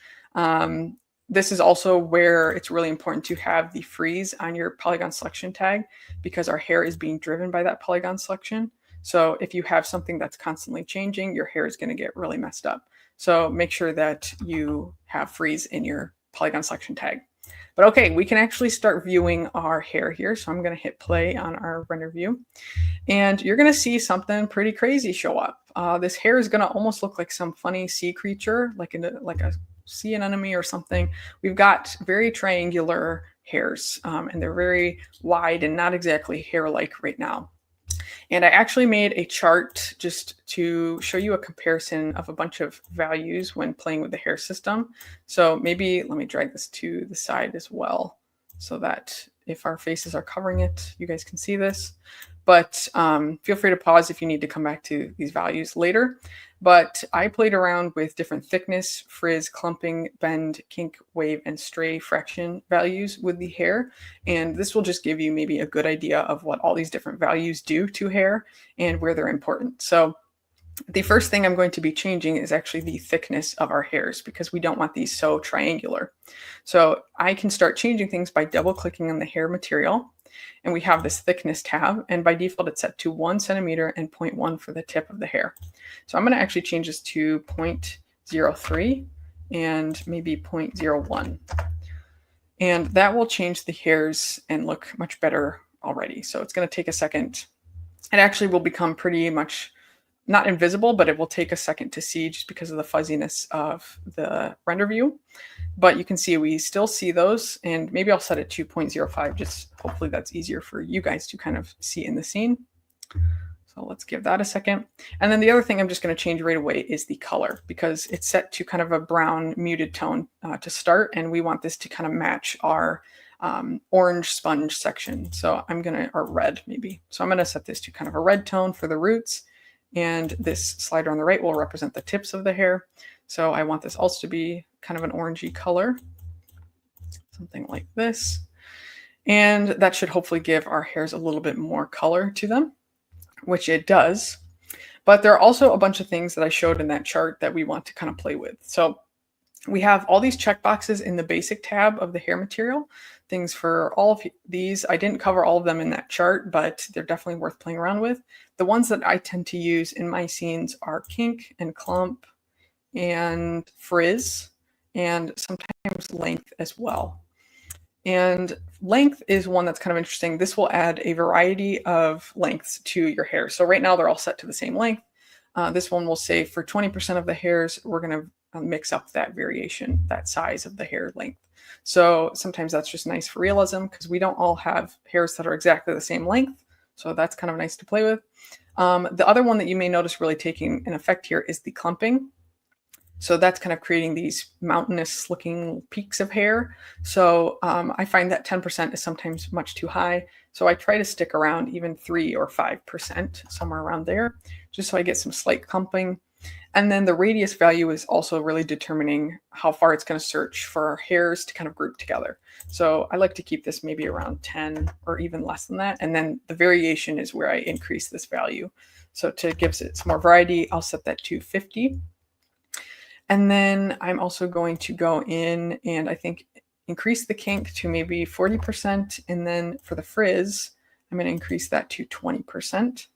This is also where it's really important to have the freeze on your polygon selection tag because our hair is being driven by that polygon selection. So if you have something that's constantly changing, your hair is going to get really messed up. So make sure that you have freeze in your polygon selection tag. But okay, we can actually start viewing our hair here. So I'm going to hit play on our render view. And you're going to see something pretty crazy show up. This hair is going to almost look like some funny sea creature, like a sea anemone or something. We've got very triangular hairs, and they're very wide and not exactly hair-like right now. And I actually made a chart just to show you a comparison of a bunch of values when playing with the hair system. So maybe let me drag this to the side as well so that if our faces are covering it, you guys can see this. But feel free to pause if you need to come back to these values later. But I played around with different thickness, frizz, clumping, bend, kink, wave, and stray fraction values with the hair. And this will just give you maybe a good idea of what all these different values do to hair and where they're important. So the first thing I'm going to be changing is actually the thickness of our hairs because we don't want these so triangular. So I can start changing things by double clicking on the hair material. And we have this thickness tab, and by default it's set to 1 centimeter and 0.1 for the tip of the hair. So I'm going to actually change this to 0.03 and maybe 0.01. And that will change the hairs and look much better already. So it's going to take a second. It actually will become pretty much not invisible, but it will take a second to see just because of the fuzziness of the render view. But you can see we still see those, and maybe I'll set it to 0.05, just hopefully that's easier for you guys to kind of see in the scene. So let's give that a second. And then the other thing I'm just going to change right away is the color because it's set to kind of a brown muted tone to start, and we want this to kind of match our orange sponge section. So I'm going to, or red maybe. So I'm going to set this to kind of a red tone for the roots, and this slider on the right will represent the tips of the hair. So I want this also to be kind of an orangey color, something like this. And that should hopefully give our hairs a little bit more color to them, which it does. But there are also a bunch of things that I showed in that chart that we want to kind of play with. So we have all these checkboxes in the basic tab of the hair material, things for all of these. I didn't cover all of them in that chart, but they're definitely worth playing around with. The ones that I tend to use in my scenes are kink and clump, and frizz, and sometimes length as well. And length is one that's kind of interesting. This will add a variety of lengths to your hair. So right now they're all set to the same length. This one will say for 20% of the hairs, we're going to mix up that variation, that size of the hair length. So sometimes that's just nice for realism because we don't all have hairs that are exactly the same length. So that's kind of nice to play with. The other one that you may notice really taking an effect here is the clumping. So that's kind of creating these mountainous looking peaks of hair. So I find that 10% is sometimes much too high. So I try to stick around even 3 or 5%, somewhere around there, just so I get some slight clumping. And then the radius value is also really determining how far it's going to search for hairs to kind of group together. So I like to keep this maybe around 10 or even less than that. And then the variation is where I increase this value. So to give it some more variety, I'll set that to 50. And then I'm also going to go in and I think increase the kink to maybe 40%. And then for the frizz, I'm going to increase that to 20%.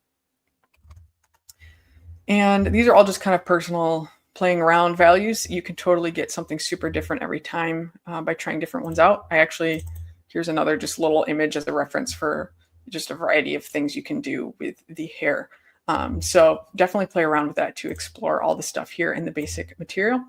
And these are all just kind of personal playing around values. You can totally get something super different every time by trying different ones out. Here's another just little image as a reference for just a variety of things you can do with the hair. So definitely play around with that to explore all the stuff here in the basic material.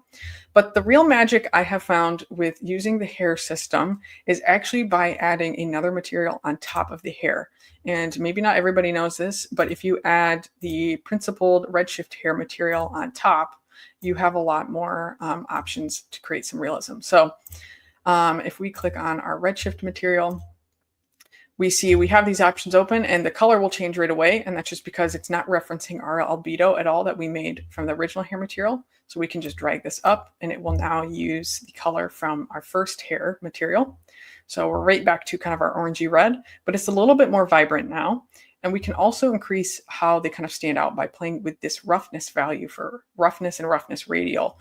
But the real magic I have found with using the hair system is actually by adding another material on top of the hair. And maybe not everybody knows this, but if you add the principled Redshift hair material on top, you have a lot more options to create some realism. So if we click on our Redshift material, we see we have these options open and the color will change right away. And that's just because it's not referencing our albedo at all that we made from the original hair material. So we can just drag this up and it will now use the color from our first hair material. So we're right back to kind of our orangey red, but it's a little bit more vibrant now. And we can also increase how they kind of stand out by playing with this roughness value for roughness and roughness radial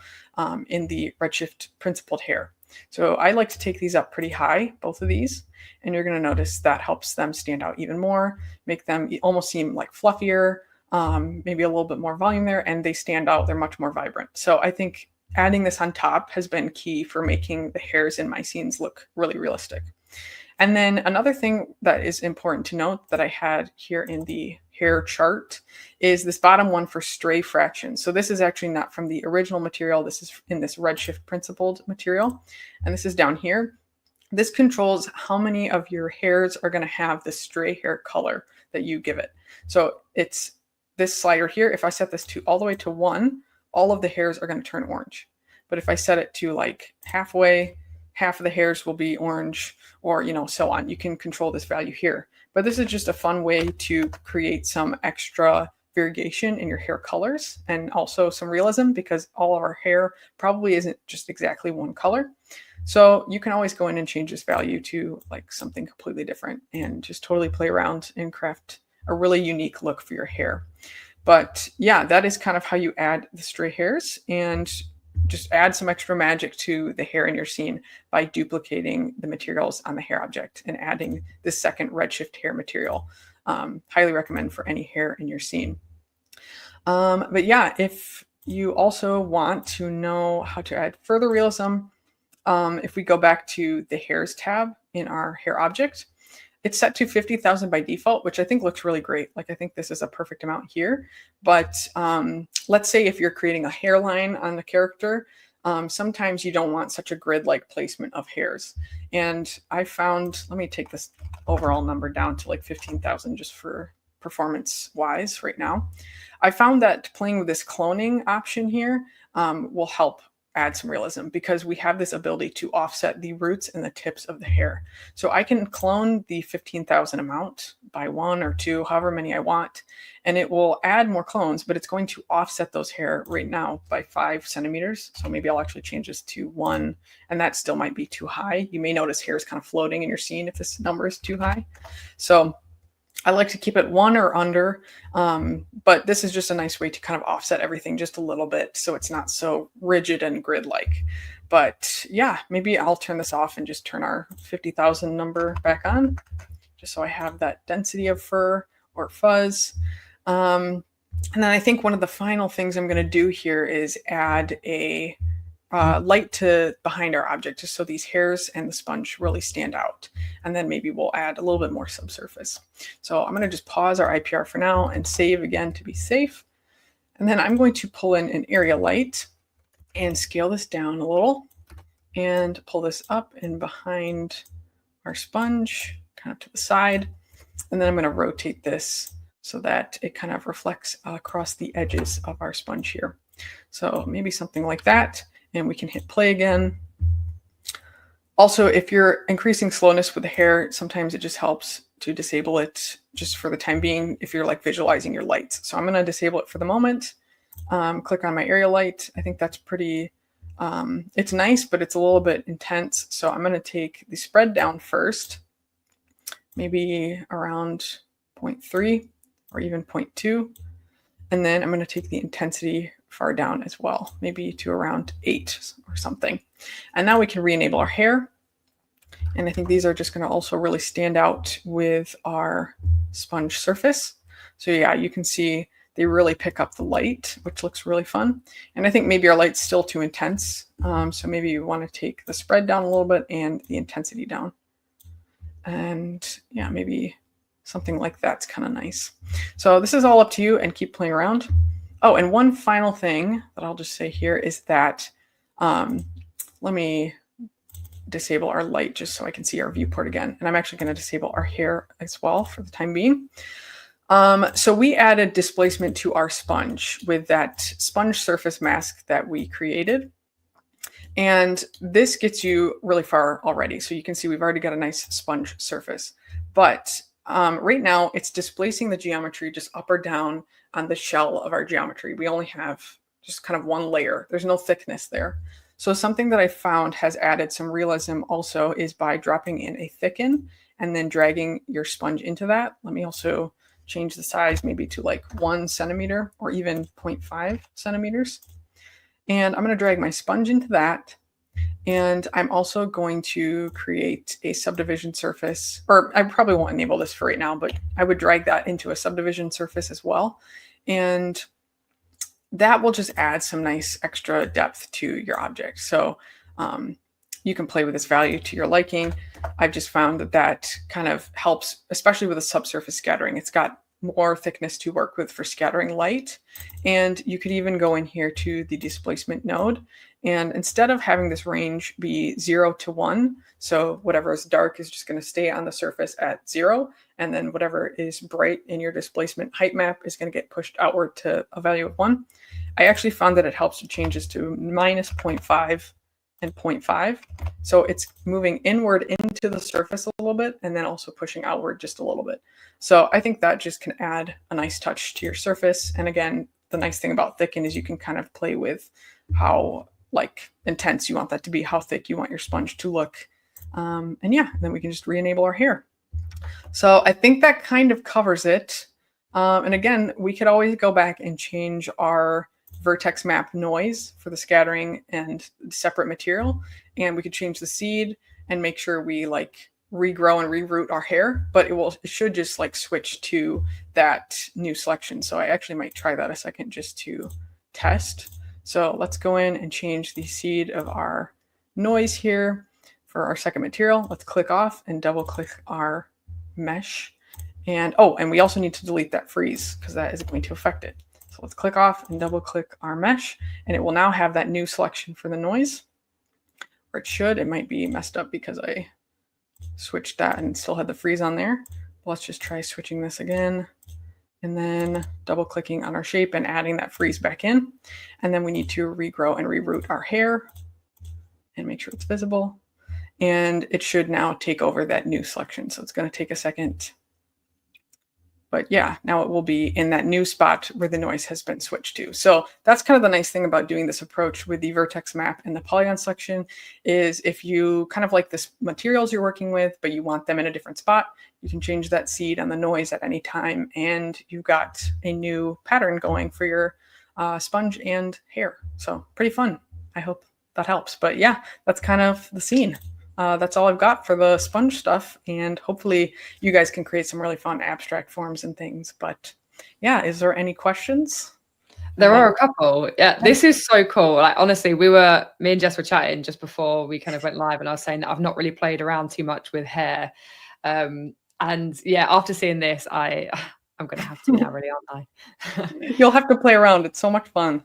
in the Redshift principled hair. So I like to take these up pretty high, both of these, and you're going to notice that helps them stand out even more, make them almost seem like fluffier, maybe a little bit more volume there, and they stand out. They're much more vibrant. So I think adding this on top has been key for making the hairs in my scenes look really realistic. And then another thing that is important to note that I had here in the hair chart is this bottom one for stray fractions. So this is actually not from the original material. This is in this Redshift principled material. And this is down here. This controls how many of your hairs are going to have the stray hair color that you give it. So it's this slider here. If I set this to all the way to 1, all of the hairs are going to turn orange. But if I set it to like halfway, half of the hairs will be orange, or, so on. You can control this value here. But this is just a fun way to create some extra variation in your hair colors and also some realism, because all of our hair probably isn't just exactly one color. So you can always go in and change this value to like something completely different and just totally play around and craft a really unique look for your hair. But yeah, that is kind of how you add the stray hairs and just add some extra magic to the hair in your scene by duplicating the materials on the hair object and adding this second Redshift hair material. Highly recommend for any hair in your scene. But yeah, if you also want to know how to add further realism, if we go back to the hairs tab in our hair object, it's set to 50,000 by default, which I think looks really great. Like, I think this is a perfect amount here. But let's say if you're creating a hairline on the character, sometimes you don't want such a grid-like placement of hairs. And I found, let me take this overall number down to like 15,000 just for performance-wise right now. I found that playing with this cloning option here will help add some realism, because we have this ability to offset the roots and the tips of the hair. So I can clone the 15,000 amount by 1 or 2, however many I want, and it will add more clones, but it's going to offset those hair right now by 5 centimeters. So maybe I'll actually change this to 1, and that still might be too high. You may notice hair is kind of floating in your scene if this number is too high. So I like to keep it 1 or under, but this is just a nice way to kind of offset everything just a little bit so it's not so rigid and grid-like. But yeah, maybe I'll turn this off and just turn our 50,000 number back on, just so I have that density of fur or fuzz. And then I think one of the final things I'm going to do here is add a light to behind our object, just so these hairs and the sponge really stand out. And then maybe we'll add a little bit more subsurface. So I'm going to just pause our IPR for now and save again to be safe. And then I'm going to pull in an area light and scale this down a little and pull this up and behind our sponge, kind of to the side. And then I'm going to rotate this so that it kind of reflects across the edges of our sponge here. So maybe something like that. And we can hit play again. Also, if you're increasing slowness with the hair, sometimes it just helps to disable it just for the time being if you're like visualizing your lights. So I'm going to disable it for the moment. Click on my area light. I think that's pretty, it's nice, but it's a little bit intense. So I'm going to take the spread down first, maybe around 0.3 or even 0.2. And then I'm going to take the intensity far down as well, maybe to around 8 or something. And now we can re-enable our hair. And I think these are just going to also really stand out with our sponge surface. So yeah, you can see they really pick up the light, which looks really fun. And I think maybe our light's still too intense. So maybe you want to take the spread down a little bit and the intensity down. And yeah, maybe something like that's kind of nice. So this is all up to you, and keep playing around. Oh, and one final thing that I'll just say here is that, let me disable our light just so I can see our viewport again. And I'm actually going to disable our hair as well for the time being. So we added displacement to our sponge with that sponge surface mask that we created. And this gets you really far already. So you can see we've already got a nice sponge surface. But right now it's displacing the geometry just up or down on the shell of our geometry. We only have just kind of one layer. There's no thickness there. So something that I found has added some realism also is by dropping in a thicken and then dragging your sponge into that. Let me also change the size maybe to like 1 centimeter or even 0.5 centimeters. And I'm going to drag my sponge into that. And I'm also going to create a subdivision surface, or I probably won't enable this for right now, but I would drag that into a subdivision surface as well. And that will just add some nice extra depth to your object. So you can play with this value to your liking. I've just found that that kind of helps, especially with a subsurface scattering. It's got more thickness to work with for scattering light. And you could even go in here to the displacement node. And instead of having this range be 0 to 1, so whatever is dark is just going to stay on the surface at 0. And then whatever is bright in your displacement height map is going to get pushed outward to a value of 1. I actually found that it helps to change this to minus 0.5 and 0.5. So it's moving inward into the surface a little bit and then also pushing outward just a little bit. So I think that just can add a nice touch to your surface. And again, the nice thing about thicken is you can kind of play with how like intense you want that to be, how thick you want your sponge to look. And yeah, then we can just re-enable our hair. So I think that kind of covers it. And again, we could always go back and change our vertex map noise for the scattering and separate material. And we could change the seed and make sure we like regrow and reroot our hair, but it should just like switch to that new selection. So I actually might try that a second just to test. So let's go in and change the seed of our noise here for our second material. Let's click off and double click our mesh. And oh, and we also need to delete that freeze because that is going to affect it. So let's click off and double click our mesh, and it will now have that new selection for the noise. Or it should. It might be messed up because I switched that and still had the freeze on there. Let's just try switching this again. And then double clicking on our shape and adding that freeze back in. And then we need to regrow and reroot our hair and make sure it's visible. And it should now take over that new selection. So it's going to take a second. But yeah, now it will be in that new spot where the noise has been switched to. So that's kind of the nice thing about doing this approach with the vertex map and the polygon selection is if you kind of like this materials you're working with, but you want them in a different spot, you can change that seed on the noise at any time. And you've got a new pattern going for your sponge and hair. So pretty fun. I hope that helps. But yeah, that's kind of the scene. That's all I've got for the sponge stuff, and hopefully you guys can create some really fun abstract forms and things. But yeah, is there any questions? There are a couple. Yeah, this is so cool. Like, honestly, me and Jess were chatting just before we kind of went live, and I was saying that I've not really played around too much with hair. And yeah, after seeing this, I'm going to have to now, really, aren't I? You'll have to play around. It's so much fun.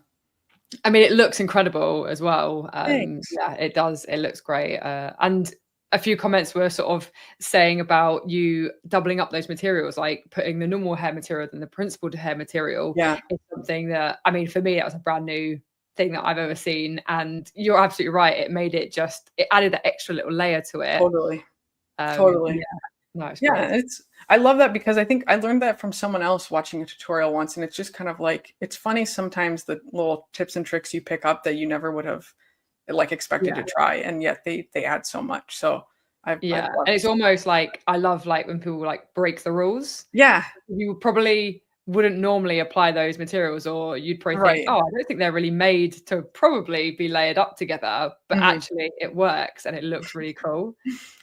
I mean, it looks incredible as well. Thanks. Yeah, it does. It looks great. And a few comments were sort of saying about you doubling up those materials, like putting the normal hair material and the principled hair material. Yeah. Is something that, I mean, for me, that was a brand new thing that I've ever seen. And you're absolutely right. It made it added that extra little layer to it. Totally. Totally. Yeah. No, it's yeah, great. I love that because I think I learned that from someone else watching a tutorial once, and it's just kind of like, it's funny sometimes the little tips and tricks you pick up that you never would have like expected to try, and yet they add so much. So and it's almost like, I love like when people like break the rules. Yeah, you probably wouldn't normally apply those materials, or you'd probably think, oh, I don't think they're really made to probably be layered up together, but actually it works and it looks really cool.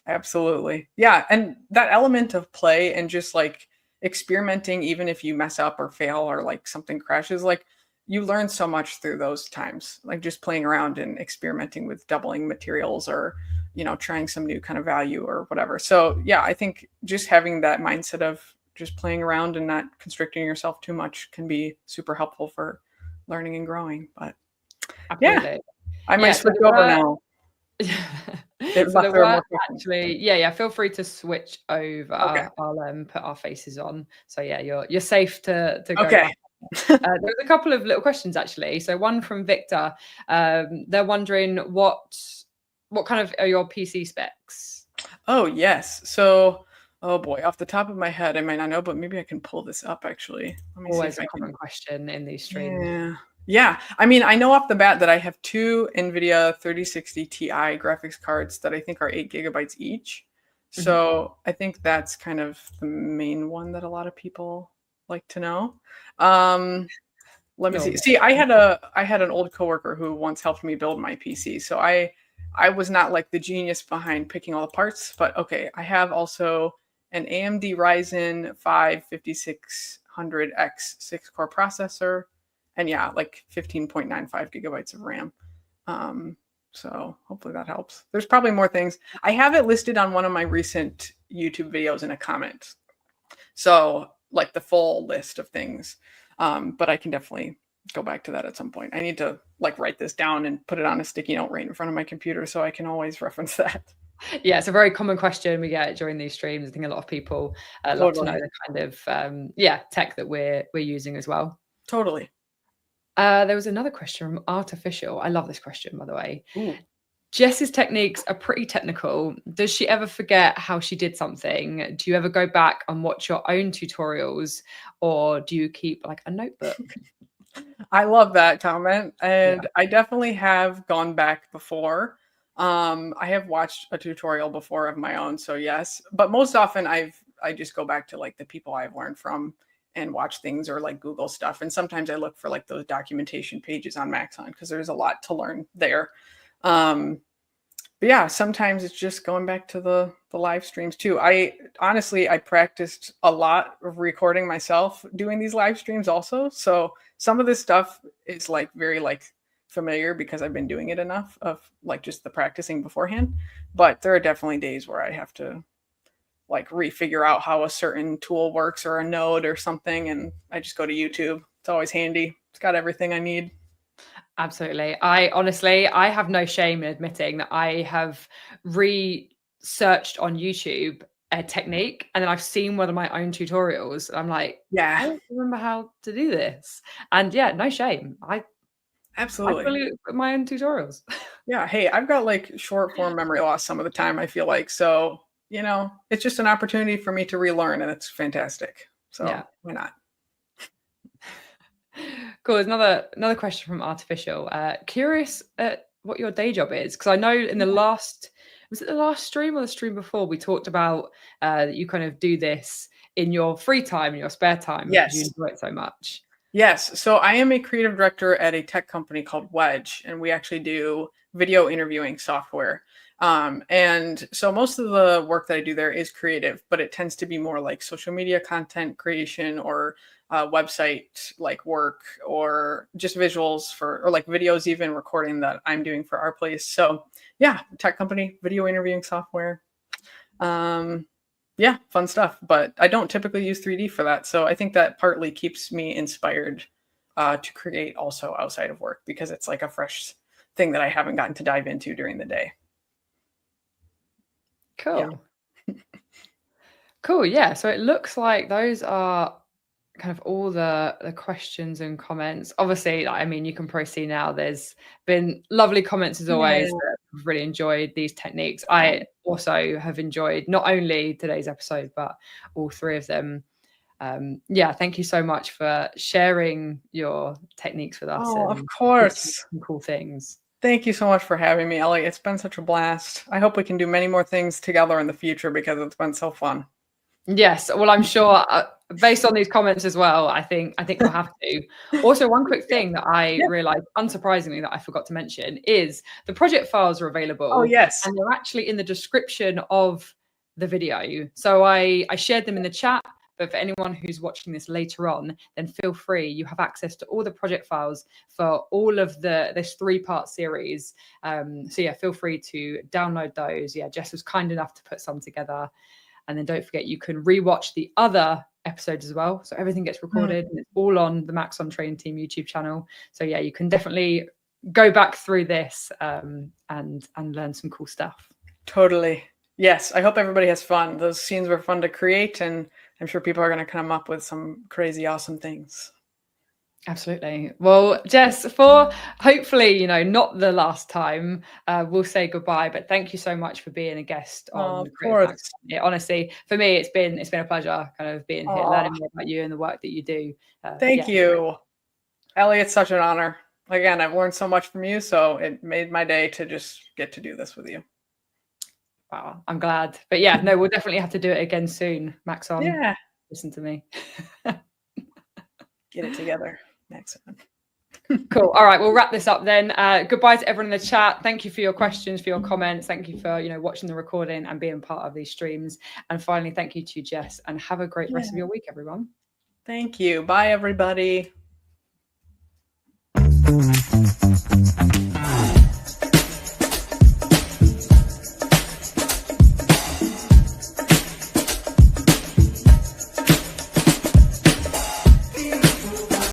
Absolutely. Yeah. And that element of play and just like experimenting, even if you mess up or fail or like something crashes, like you learn so much through those times, like just playing around and experimenting with doubling materials or, you know, trying some new kind of value or whatever. So yeah, I think just having that mindset of just playing around and not constricting yourself too much can be super helpful for learning and growing. But yeah, I might switch over now. So the work actually, feel free to switch over. Okay. I'll put our faces on. So yeah, you're safe to go. Okay. There's a couple of little questions actually. So one from Victor. They're wondering what kind of are your PC specs? Oh yes. So oh boy, off the top of my head, I might not know, but maybe I can pull this up actually. Let me Always a common question in these streams. Yeah. I mean, I know off the bat that I have two NVIDIA 3060 Ti graphics cards that I think are 8 gigabytes each. So I think that's kind of the main one that a lot of people like to know. Let me see. See, I had an old coworker who once helped me build my PC. So I was not like the genius behind picking all the parts, but okay, I have also an AMD Ryzen 5 5600X 6-core processor. And yeah, like 15.95 gigabytes of RAM. So hopefully that helps. There's probably more things. I have it listed on one of my recent YouTube videos in a comment. So like the full list of things. But I can definitely go back to that at some point. I need to like write this down and put it on a sticky note right in front of my computer so I can always reference that. Yeah, it's a very common question we get during these streams. I think a lot of people love to know the kind of tech that we're using as well. Totally. There was another question from Artificial. I love this question, by the way. Ooh. Jess's techniques are pretty technical. Does she ever forget how she did something? Do you ever go back and watch your own tutorials, or do you keep like a notebook? I love that comment. And I definitely have gone back before. I have watched a tutorial before of my own. So yes, but most often I just go back to like the people I've learned from and watch things or like Google stuff. And sometimes I look for like those documentation pages on Maxon because there's a lot to learn there. But yeah, sometimes it's just going back to the live streams too. I practiced a lot of recording myself doing these live streams also. So some of this stuff is like very like familiar because I've been doing it enough of like just the practicing beforehand. But there are definitely days where I have to like refigure out how a certain tool works or a node or something. And I just go to YouTube. It's always handy. It's got everything I need. Absolutely. I have no shame in admitting that I have researched on YouTube a technique and then I've seen one of my own tutorials. I'm like, I don't remember how to do this. And yeah, no shame. Absolutely. I really my own tutorials. Yeah. Hey, I've got like short form memory loss some of the time, I feel like. So you know, it's just an opportunity for me to relearn and it's fantastic. So why not? Cool. There's another question from Artificial. Curious what your day job is. Because I know in the last stream or the stream before, we talked about that you kind of do this in your free time, in your spare time. Yes. Because you enjoy it so much. Yes. So I am a creative director at a tech company called Wedge, and we actually do video interviewing software. And so most of the work that I do there is creative, but it tends to be more like social media content creation or website like work or just visuals or like videos, even recording that I'm doing for our place. So yeah, tech company, video interviewing software. Yeah, fun stuff. But I don't typically use 3D for that. So I think that partly keeps me inspired to create also outside of work, because it's like a fresh thing that I haven't gotten to dive into during the day. Cool. Yeah. Cool. Yeah. So it looks like those are kind of all the questions and comments. Obviously, I mean, you can probably see now there's been lovely comments as always. Yeah. I've really enjoyed these techniques. I also have enjoyed not only today's episode, but all three of them. Yeah, thank you so much for sharing your techniques with us. Oh, of course. Some cool things. Thank you so much for having me, Ellie. It's been such a blast. I hope we can do many more things together in the future, because it's been so fun. Yes, well, I'm sure based on these comments as well, I think we'll have to. Also, one quick thing that I realized, unsurprisingly, that I forgot to mention is the project files are available. Oh, yes. And they're actually in the description of the video. So I shared them in the chat, but for anyone who's watching this later on, then feel free. You have access to all the project files for all of this 3-part series. So yeah, feel free to download those. Yeah, Jess was kind enough to put some together. And then don't forget, you can rewatch the other episodes as well. So everything gets recorded and it's all on the Maxon Training Team YouTube channel. So yeah, you can definitely go back through this and learn some cool stuff. Totally. Yes. I hope everybody has fun. Those scenes were fun to create, and I'm sure people are going to come up with some crazy, awesome things. Absolutely. Well, Jess, for hopefully, not the last time, we'll say goodbye. But thank you so much for being a guest on. Of course. Yeah, honestly, for me, it's been a pleasure kind of being here, learning more about you and the work that you do. Thank you, Ellie. It's such an honor. Again, I've learned so much from you, so it made my day to just get to do this with you. Wow, I'm glad. But yeah, no, we'll definitely have to do it again soon, Maxon. Yeah. Listen to me. Get it together. Maxon. Cool. All right, we'll wrap this up then. Goodbye to everyone in the chat. Thank you for your questions, for your comments. Thank you for watching the recording and being part of these streams. And finally, thank you to Jess, and have a great rest of your week, everyone. Thank you. Bye, everybody.